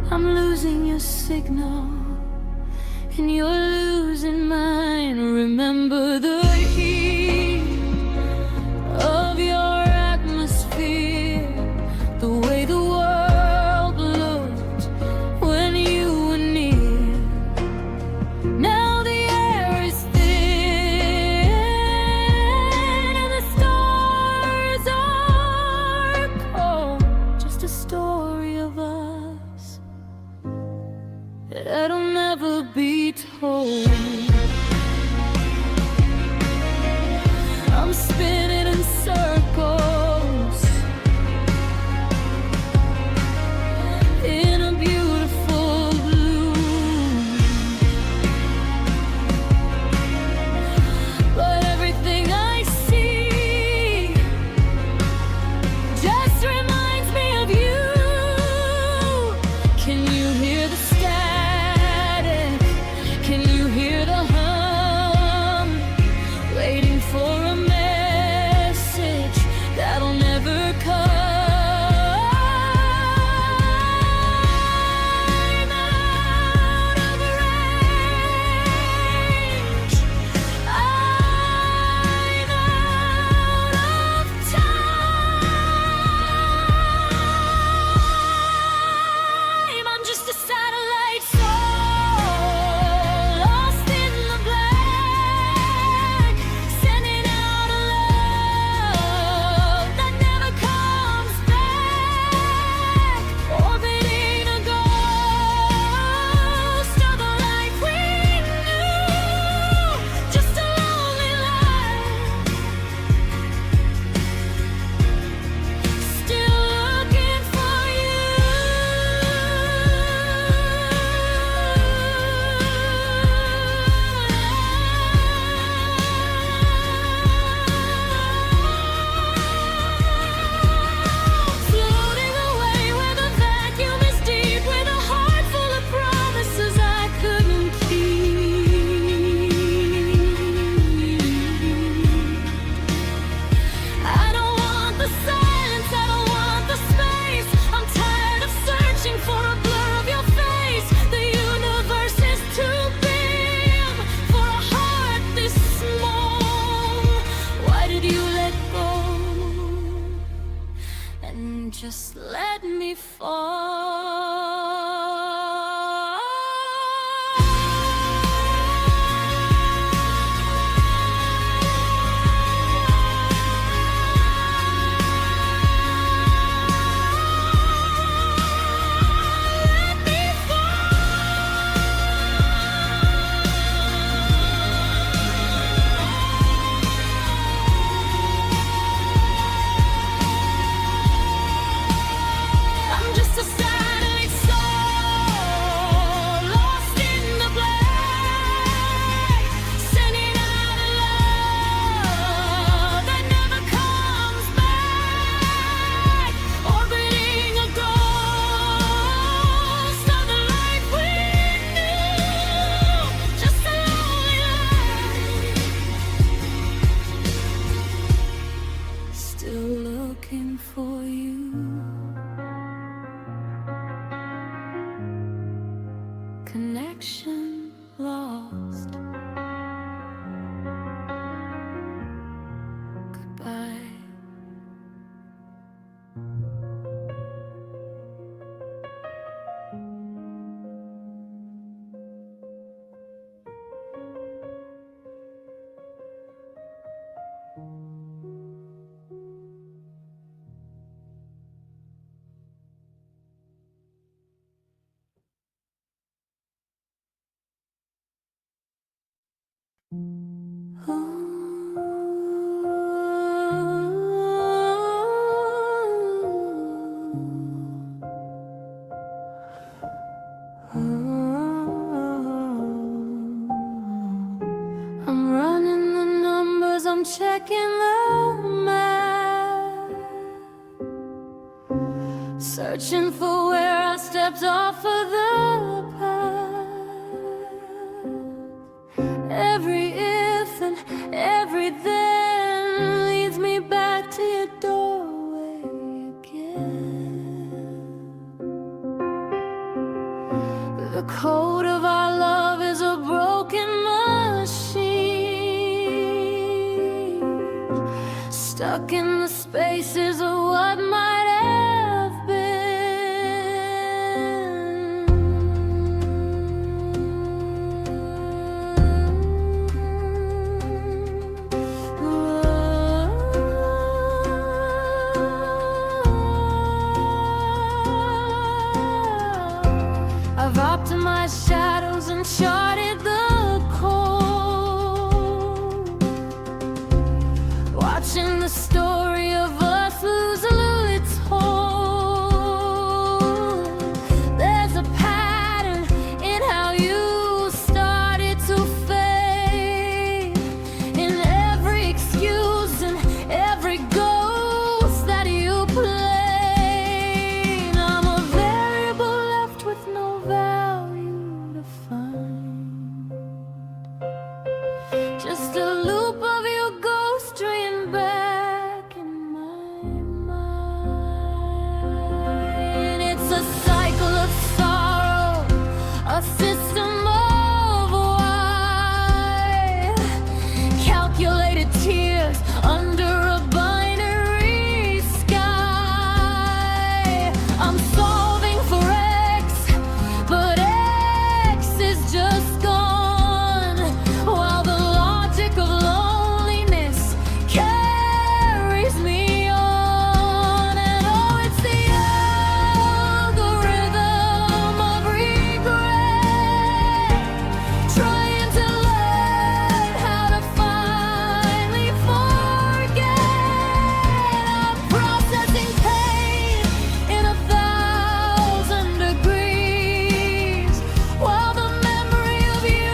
I'm losing your signal and you're losing mine. Remember the heat of your atmosphere, the way the world looked when you were near. Now the air is thin and the stars are cold. Just a story of us that'll never be told. I'm spinning in circles in a beautiful blue, but everything I see just reminds me of you. Can you hear the static? Can you hear the hum? Waiting for a message that'll never come. I'm out of range. I'm out of time. I'm just a satellite soul lost in the black, sending out a love that never comes back, orbiting a ghost of the life we knew, just a lonely life, still looking for you. Floating away where the vacuum is deep, with a heart full of promises I couldn't keep. I don't want the silence, I don't want the space. I'm tired of searching for a blur of your face. The universe is too big for a heart this small. Why did you let go and just let me fall? Let me I'm just a satellite soul lost in the black, sending out a love that never comes back, orbiting a ghost of the life we knew, just a lonely life, still looking for you. Connection lost. Goodbye. searching for where I stepped off of the path. Every if and every then leads me back to your doorway again. The code of our love is a broken machine, stuck in the spaces of what might have been. I've optimized shadows and charted the cold, watching the story of us lose its hold. There's a pattern in how you started to fade, in every excuse and every ghost that you played. I'm a variable left with no value to find, just a loop of your ghost straying back in my mind. It's a cycle of sorrow, a system of why, calculated tears under a binary sky. I'm solving for X, but X is just gone, while the logic of loneliness carries me on. And oh, it's the algorithm of regret, trying to learn how to finally forget. I'm processing pain in 1,000 degrees, while the memory of you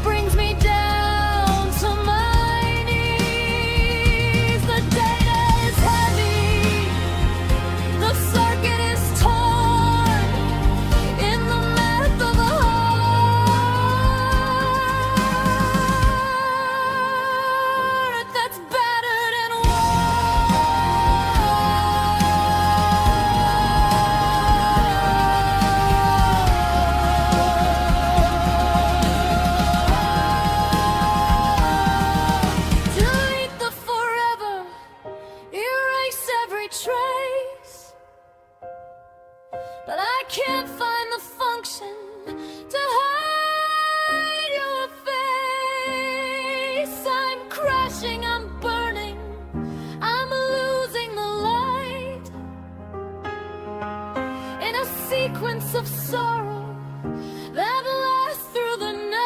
brings me down to my knees. The data is heavy, the circuit is torn, in the math of a heart that's battered and delete the forever, erase every trace, but I can't find the function to hide your face. I'm crashing, I'm burning, I'm losing the light, in a sequence of sorrow that lasts through the night.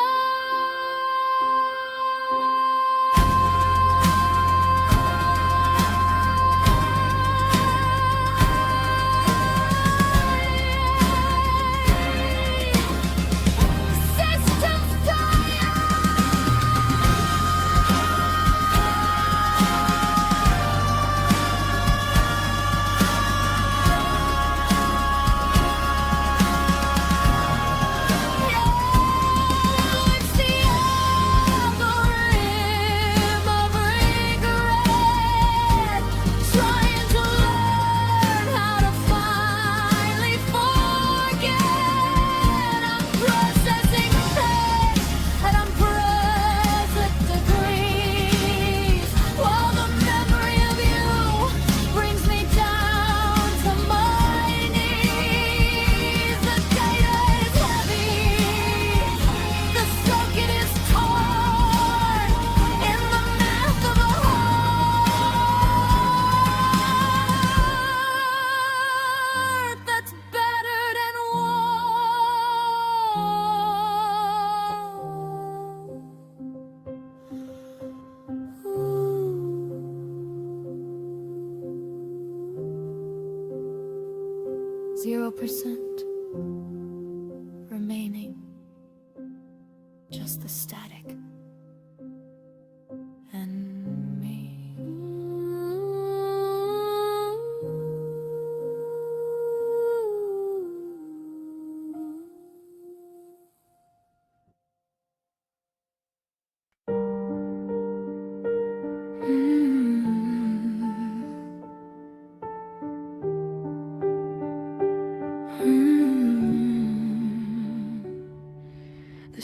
Systems It's the algorithm of regret, trying to learn how to finally forget. I'm processing pain at unprecedented degrees, while the memory of you brings me down to my knees. The data is heavy, the circuit is torn, in the math of a heart that's battered and worn. 0% remaining, just the static and me.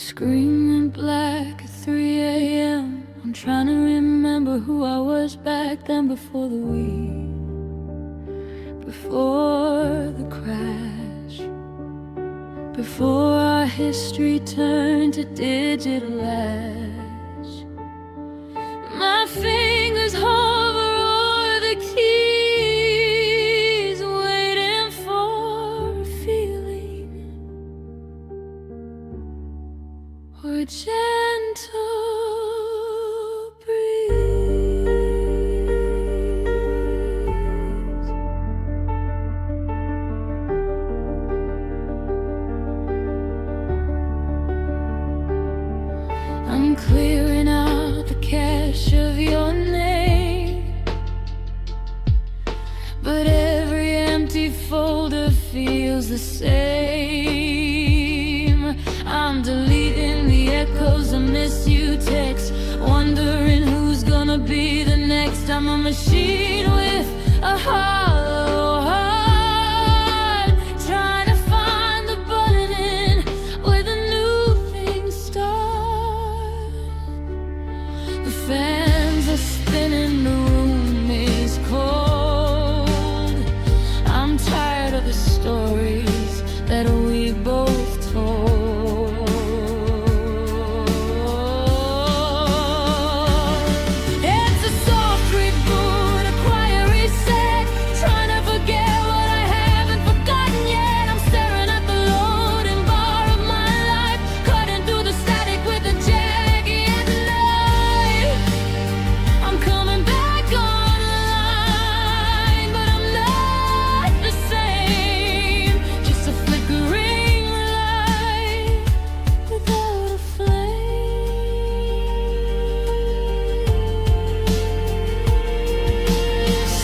screen went black at 3 a.m. I'm trying to remember who I was back then, before the before the crash, before our history turned to digital ash. My fingers hover o'er the keys, waiting for a feeling or a gentle I'm clearing out the cache of your name, but every empty folder feels the same. I'm deleting the echoes of miss you texts, wondering who's gonna be the next. I'm a machine with a hollow heart, trying to find the button in where the new things start. The fans are spinning, the room is cold. I'm tired of the stories that we both told. It's a soft reboot, a quiet reset, trying to forget what I haven't forgotten yet. I'm staring at the loading bar of my life, cutting through the static with a jagged knife. I'm coming back online, but I'm not the same. Just a flickering light without a flame.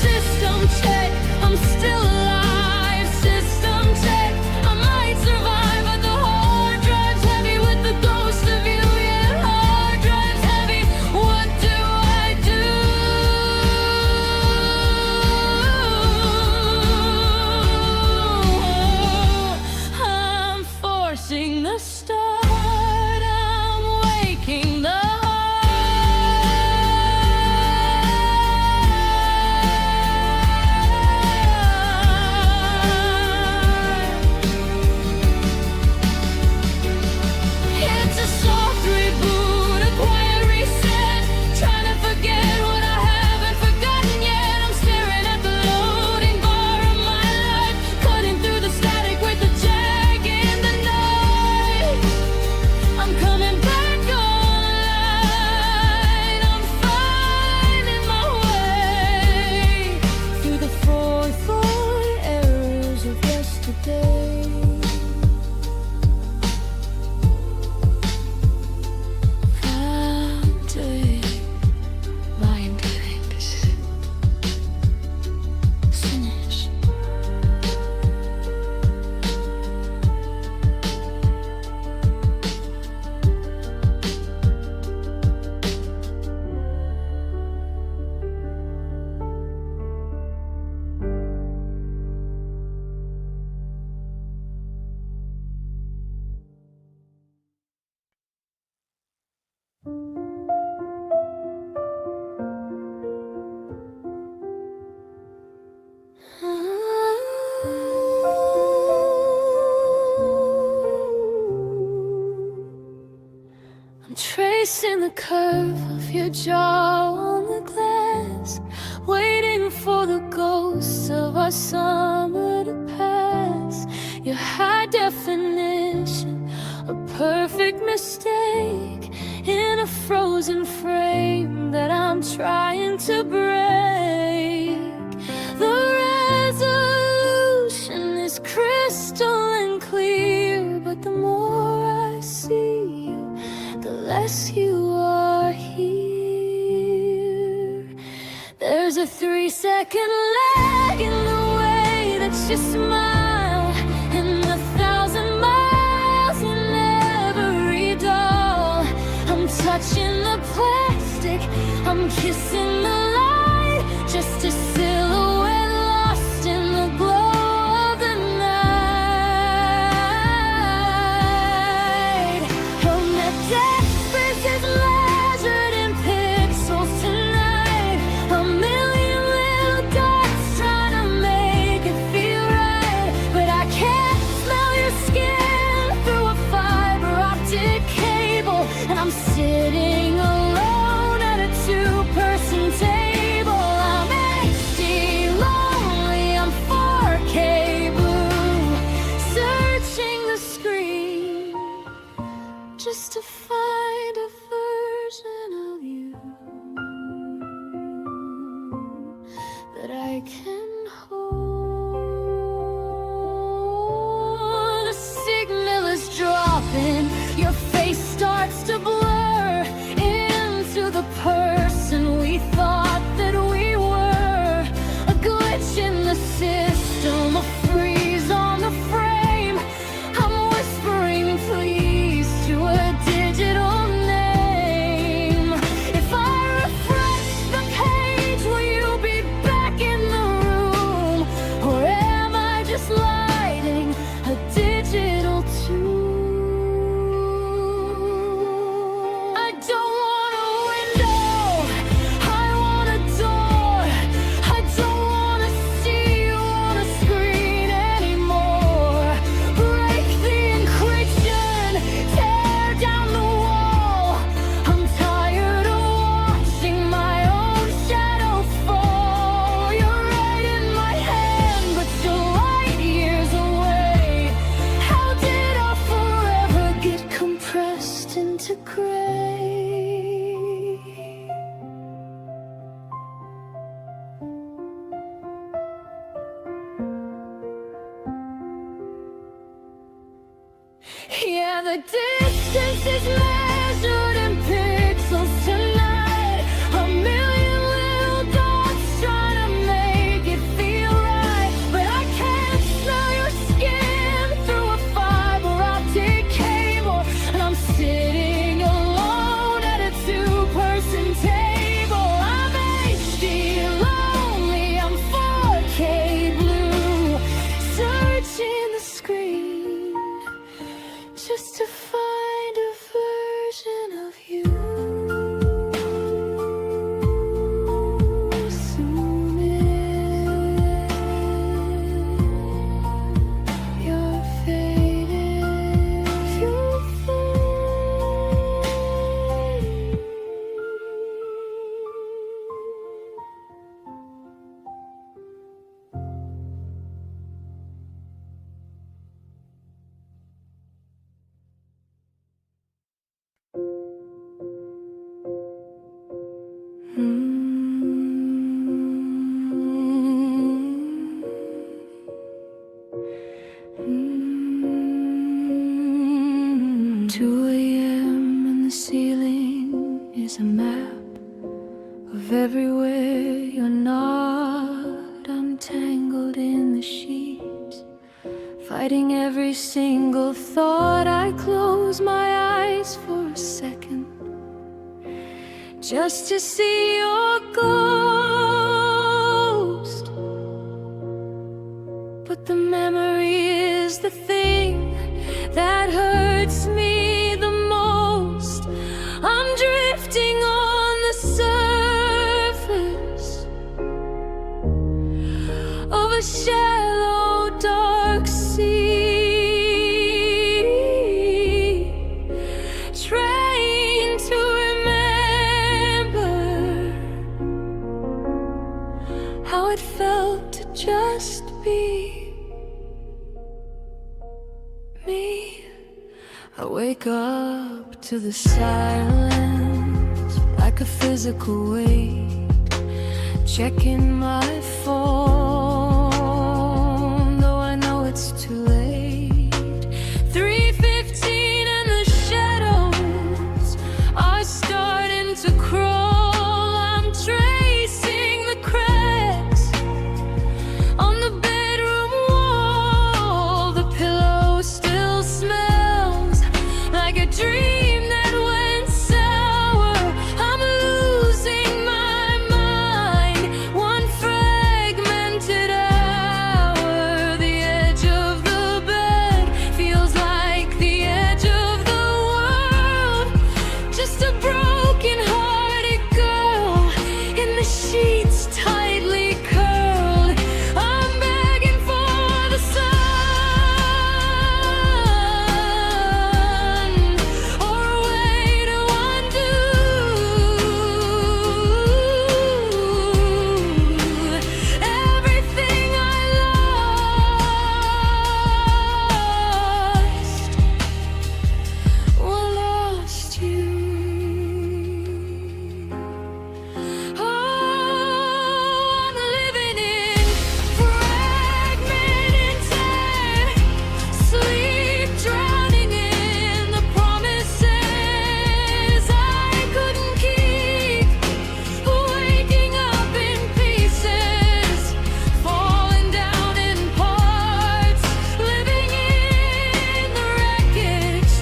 System check, I'm still alive. System check, I might survive, but the hard drive's heavy with the ghost of you. Yeah, hard drive's heavy. What do I do? I'm forcing the start. I'm waking the It's a soft reboot, a quiet reset, trying to forget what I haven't forgotten yet. I'm staring at the loading bar of my life, cutting through the static with the jag in the night. I'm coming back online. I'm finding my way through the 4 errors of yesterday. I'm doing what I'm doing. This is finished. I'm tracing the curve of your jaw on the glass, waiting for the ghosts of our summer to pass. Your high definition, a perfect mistake in a frozen frame that I'm trying to break. The resolution is crystal and clear, but the more I see you, the less you are here. There's a 3-second lag in the way that you smile, and 1,000 miles in every doll. I'm touching the plastic, I'm kissing the light, just a silhouette lost in the glow of the night. I'm Yeah, the distance is measured in pixels tonight. A million little dots trying to make it feel right. But I can't smell your skin through a fiber optic cable. And I'm sitting alone at a two-person table. I'm HD lonely, I'm 4K blue, searching the screen just to find a version of you. Zoom in, you're faded, you're faded. Mm. 2 a.m. and the ceiling is a map of everywhere you're not. I'm tangled in the sheets, fighting every single thought. I close my eyes for a second just to see your ghost. But the memory is the thing that hurts me the most. I'm drifting on the surface of a shallow, dark sea, trying to remember how it felt to just be me. I wake up to the silence like a physical weight, checking my phone, though I know it's too late. 3:15 and the shadows are starting to crawl. I'm tracing the cracks on the bedroom wall. The pillow still smells like a dream that went sour. I'm losing my mind, one fragmented hour. The edge of the bed feels like the edge of the world. Just a broken-hearted girl in the sheets tightly curled. I'm begging for the sun or a way to undo everything I lost. Well, lost you. Oh, I'm living in fragmented sleep, drowning in the promises I couldn't keep. Waking up in pieces, falling down in parts, living in the wreckage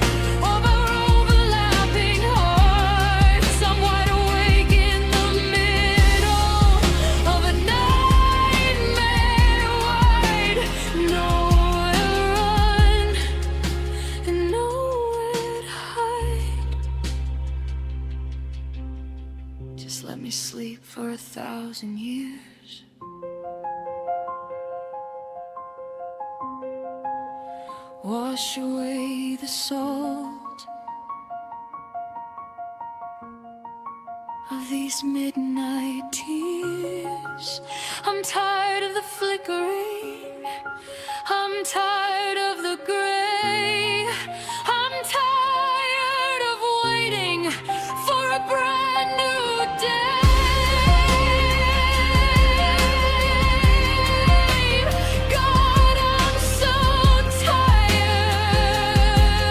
of our overlapping hearts. I'm wide awake in the middle of a nightmare wide, nowhere to run and nowhere to hide. Just let me sleep for 1,000 years. Wash away the salt of these midnight tears. I'm tired of the flickering, I'm tired of the gray, I'm tired of waiting for a brand new day. God, I'm so tired.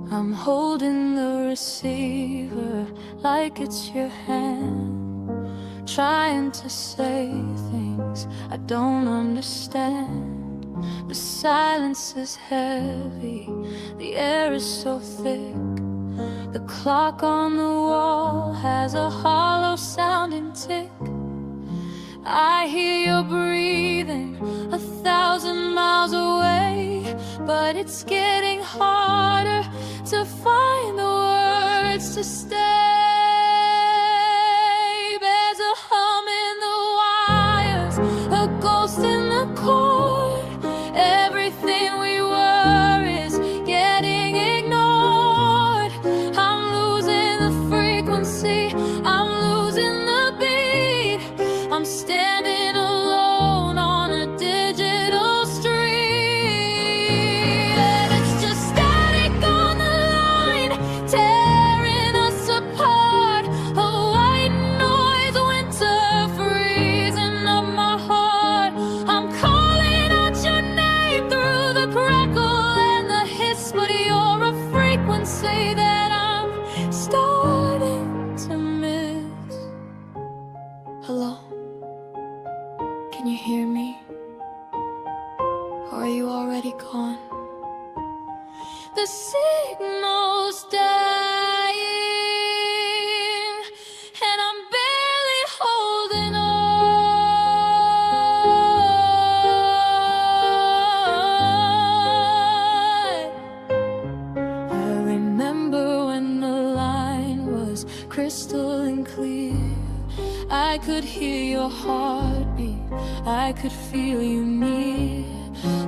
I'm holding the receiver like it's your hand, trying to say things I don't understand. The silence is heavy, the air is so thick. The clock on the wall has a hollow sounding tick. I hear your breathing 1,000 miles away, but it's getting harder to find the words to stay. There's a hum in the wires, a ghost in the chord. Everything we were is getting ignored. I'm losing the frequency, I'm losing the beat. I'm standing alone on a digital street, and it's just static on the line, tearing us apart. A white noise, winter freezing up my heart. I'm calling out your name through the crackle and the hiss, but you're a frequency that I'm starting to miss. Hello? Can you hear me? Or are you already gone? The signal's dying, and I'm barely holding on. I remember when the line was crystal and clear. I could hear your heartbeat, I could feel you near.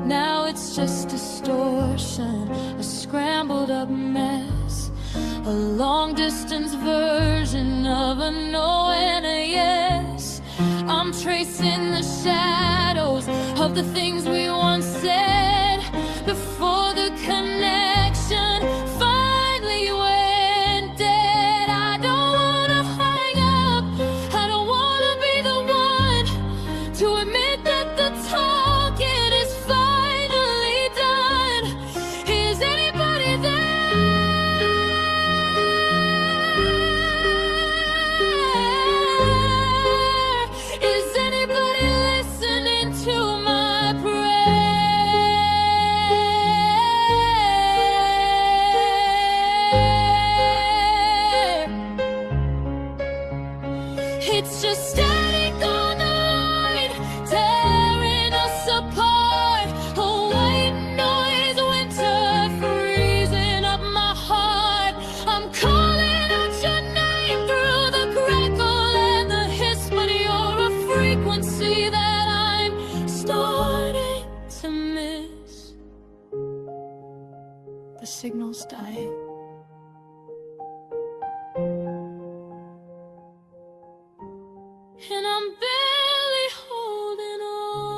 Now it's just distortion, a scrambled up mess, a long distance version of a no and a yes. I'm tracing the shadows of the things we once said before the connection finally went dead. I don't wanna hang up, I don't wanna be the one to admit that the talking is finally done. Is anybody there? Is anybody listening to my prayer? It's just static on the line, tearing us apart. A white noise, winter freezing up my heart. I'm calling out your name through the crackle and the hiss, but you're a frequency that I'm starting to miss. The signal's dying. And I'm barely holding on.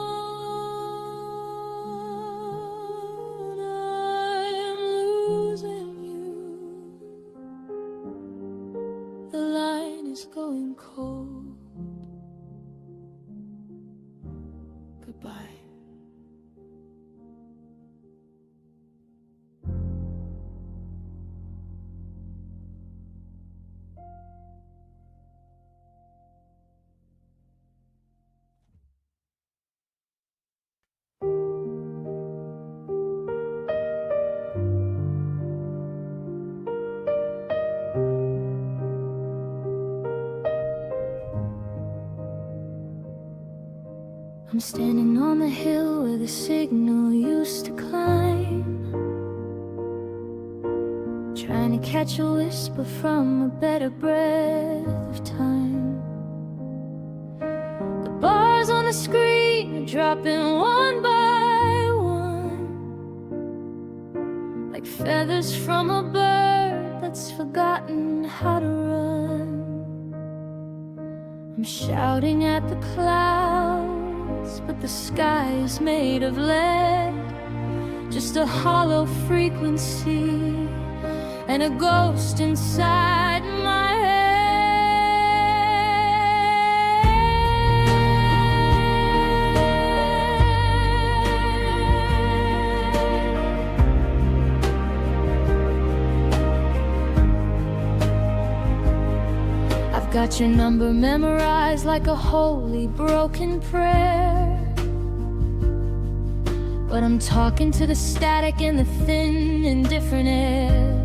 I am losing you. The line is going cold. Goodbye. I'm standing on the hill where the signal used to climb, trying to catch a whisper from a better breath of time. The bars on the screen are dropping one by one, like feathers from a bird that's forgotten how to run. I'm shouting at the clouds, but the sky is made of lead, just a hollow frequency and a ghost inside my head. got your number memorized like a holy broken prayer. But I'm talking to the static in the thin, indifferent air.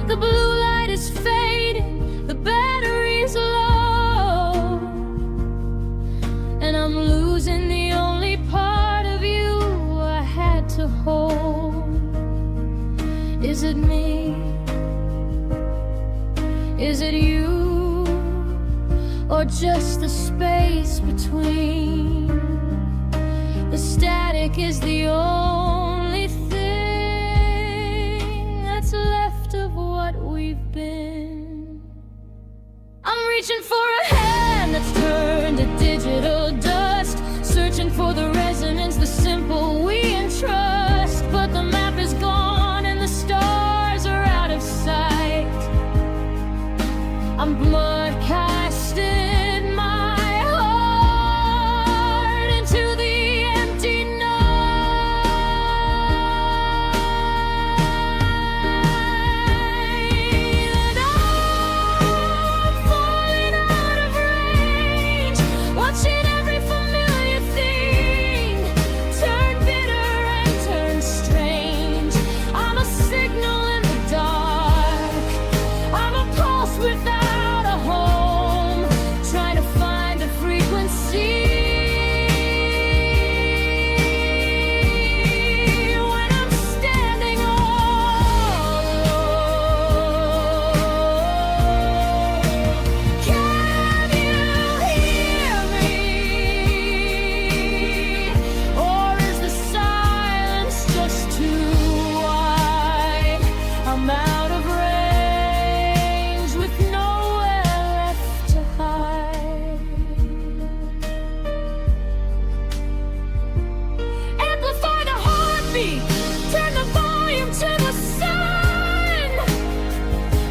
The blue light is fading, the battery's low, and I'm losing the only part of you I had to hold. Is it me? Is it you? Or just the space between? The static is the only thing that's left of what we've been. I'm reaching for a hand that's turned to digital dust, searching for the resonance, the simple we entrust. But the map is gone and the stars are out of sight. I'm blood casted my heart into the empty night. And I'm falling out of range, watching every familiar thing turn bitter and turn strange. I'm a signal in the dark, I'm a pulse without a home, trying to find a frequency. When I'm standing all alone, can you hear me? Or is the silence just too wide? I'm out of range with nowhere left to hide. Amplify the heartbeat, turn the volume to the sun.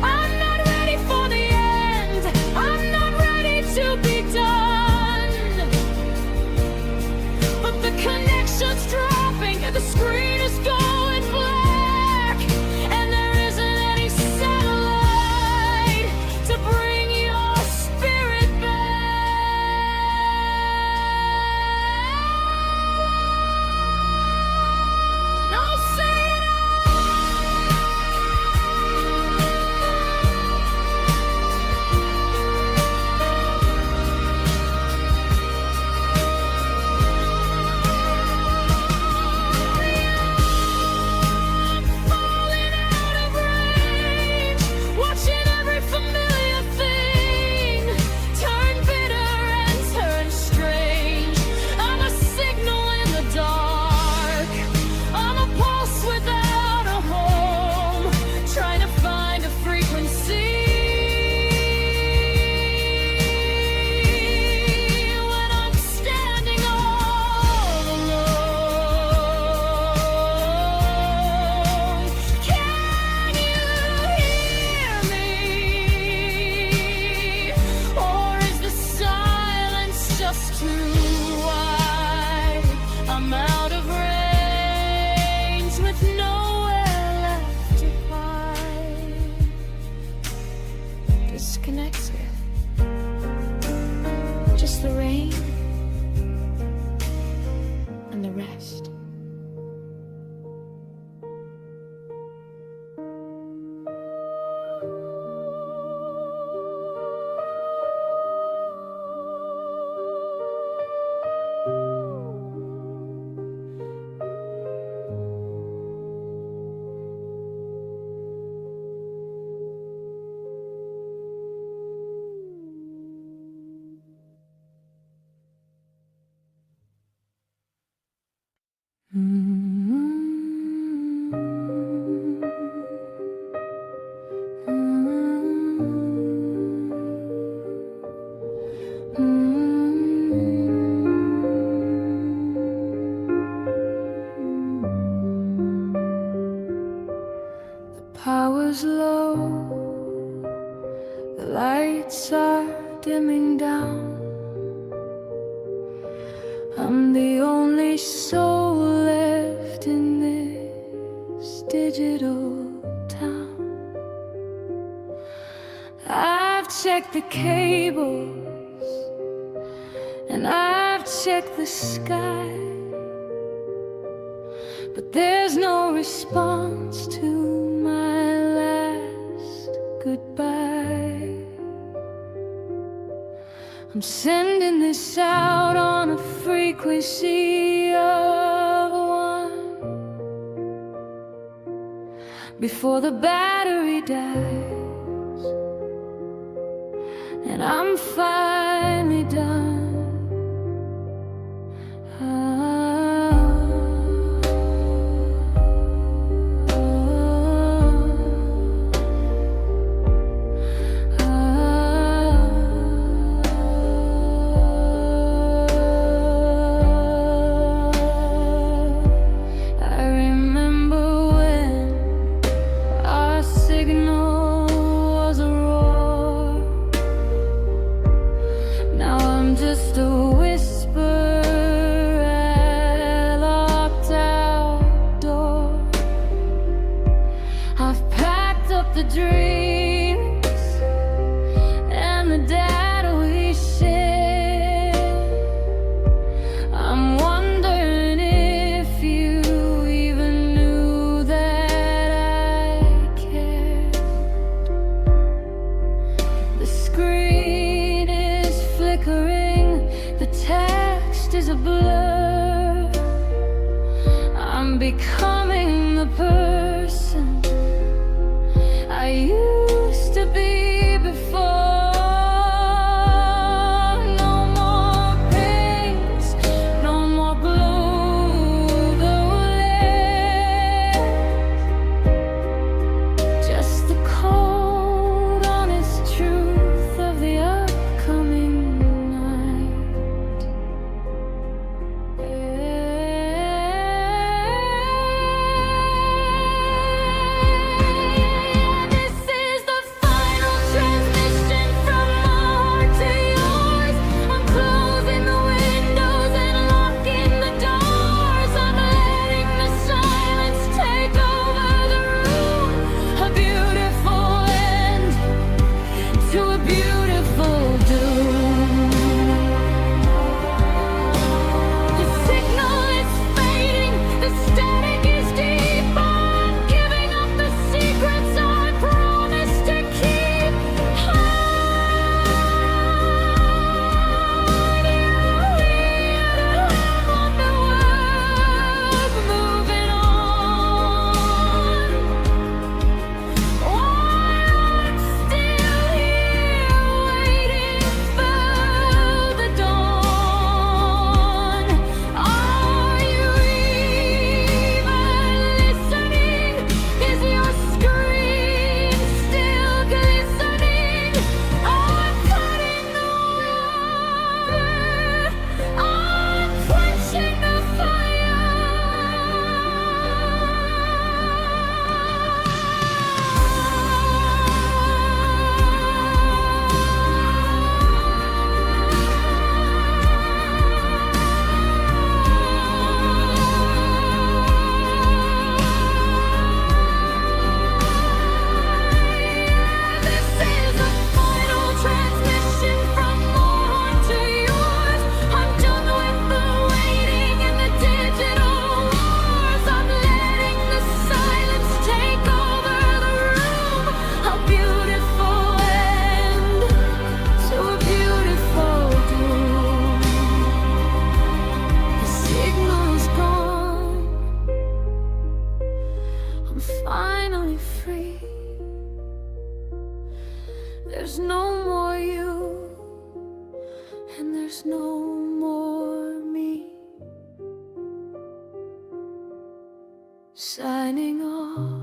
I'm not ready for the end, I'm not ready to be done. But the connection's dropping, the screen is going black, and there isn't any satellite to bring your spirit back. No, say it falling out of range, watching every familiar thing turn bitter and turn strange. I'm a signal in the dark, I'm a pulse without a home, trying to find a frequency. When I'm standing all alone, can you hear me? Or is the silence just too wide? I'm out of range with nowhere left to hide. Disconnects it. Just the rain and the rest. Power's low, the lights are dimming down. I'm the only soul left in this digital town. the cables, and I've checked the sky, but there's no response to my last goodbye. I'm sending this out on a frequency of one, before the battery dies, and I'm finally done. Just a whisper at a locked out door. I've packed up the dreams and the data we share. I'm wondering if you even knew that I cared. The screen is flickering, the text is a blur. I'm becoming the person I used to be before. No more pains, no more glue the left, just the cold, honest truth of the upcoming night. This is the final transmission from my heart to yours. I'm closing the windows and locking the doors. I'm letting the silence take over the room. A beautiful end to a beautiful doom. The signal is fading, the static is deep. I'm giving up the secrets I promised to keep. Moving on. While I'm still here waiting for the dawn. Are you even listening? Is your screen still glistening? I'm cutting the wire, I'm quenching the This is a final transmission from my heart to yours. I'm done with the waiting and the digital wars. I'm letting the silence take over the room. A beautiful end to a beautiful doom. The signal's gone, I'm finally free. There's no more you, and there's no more me. Signing off.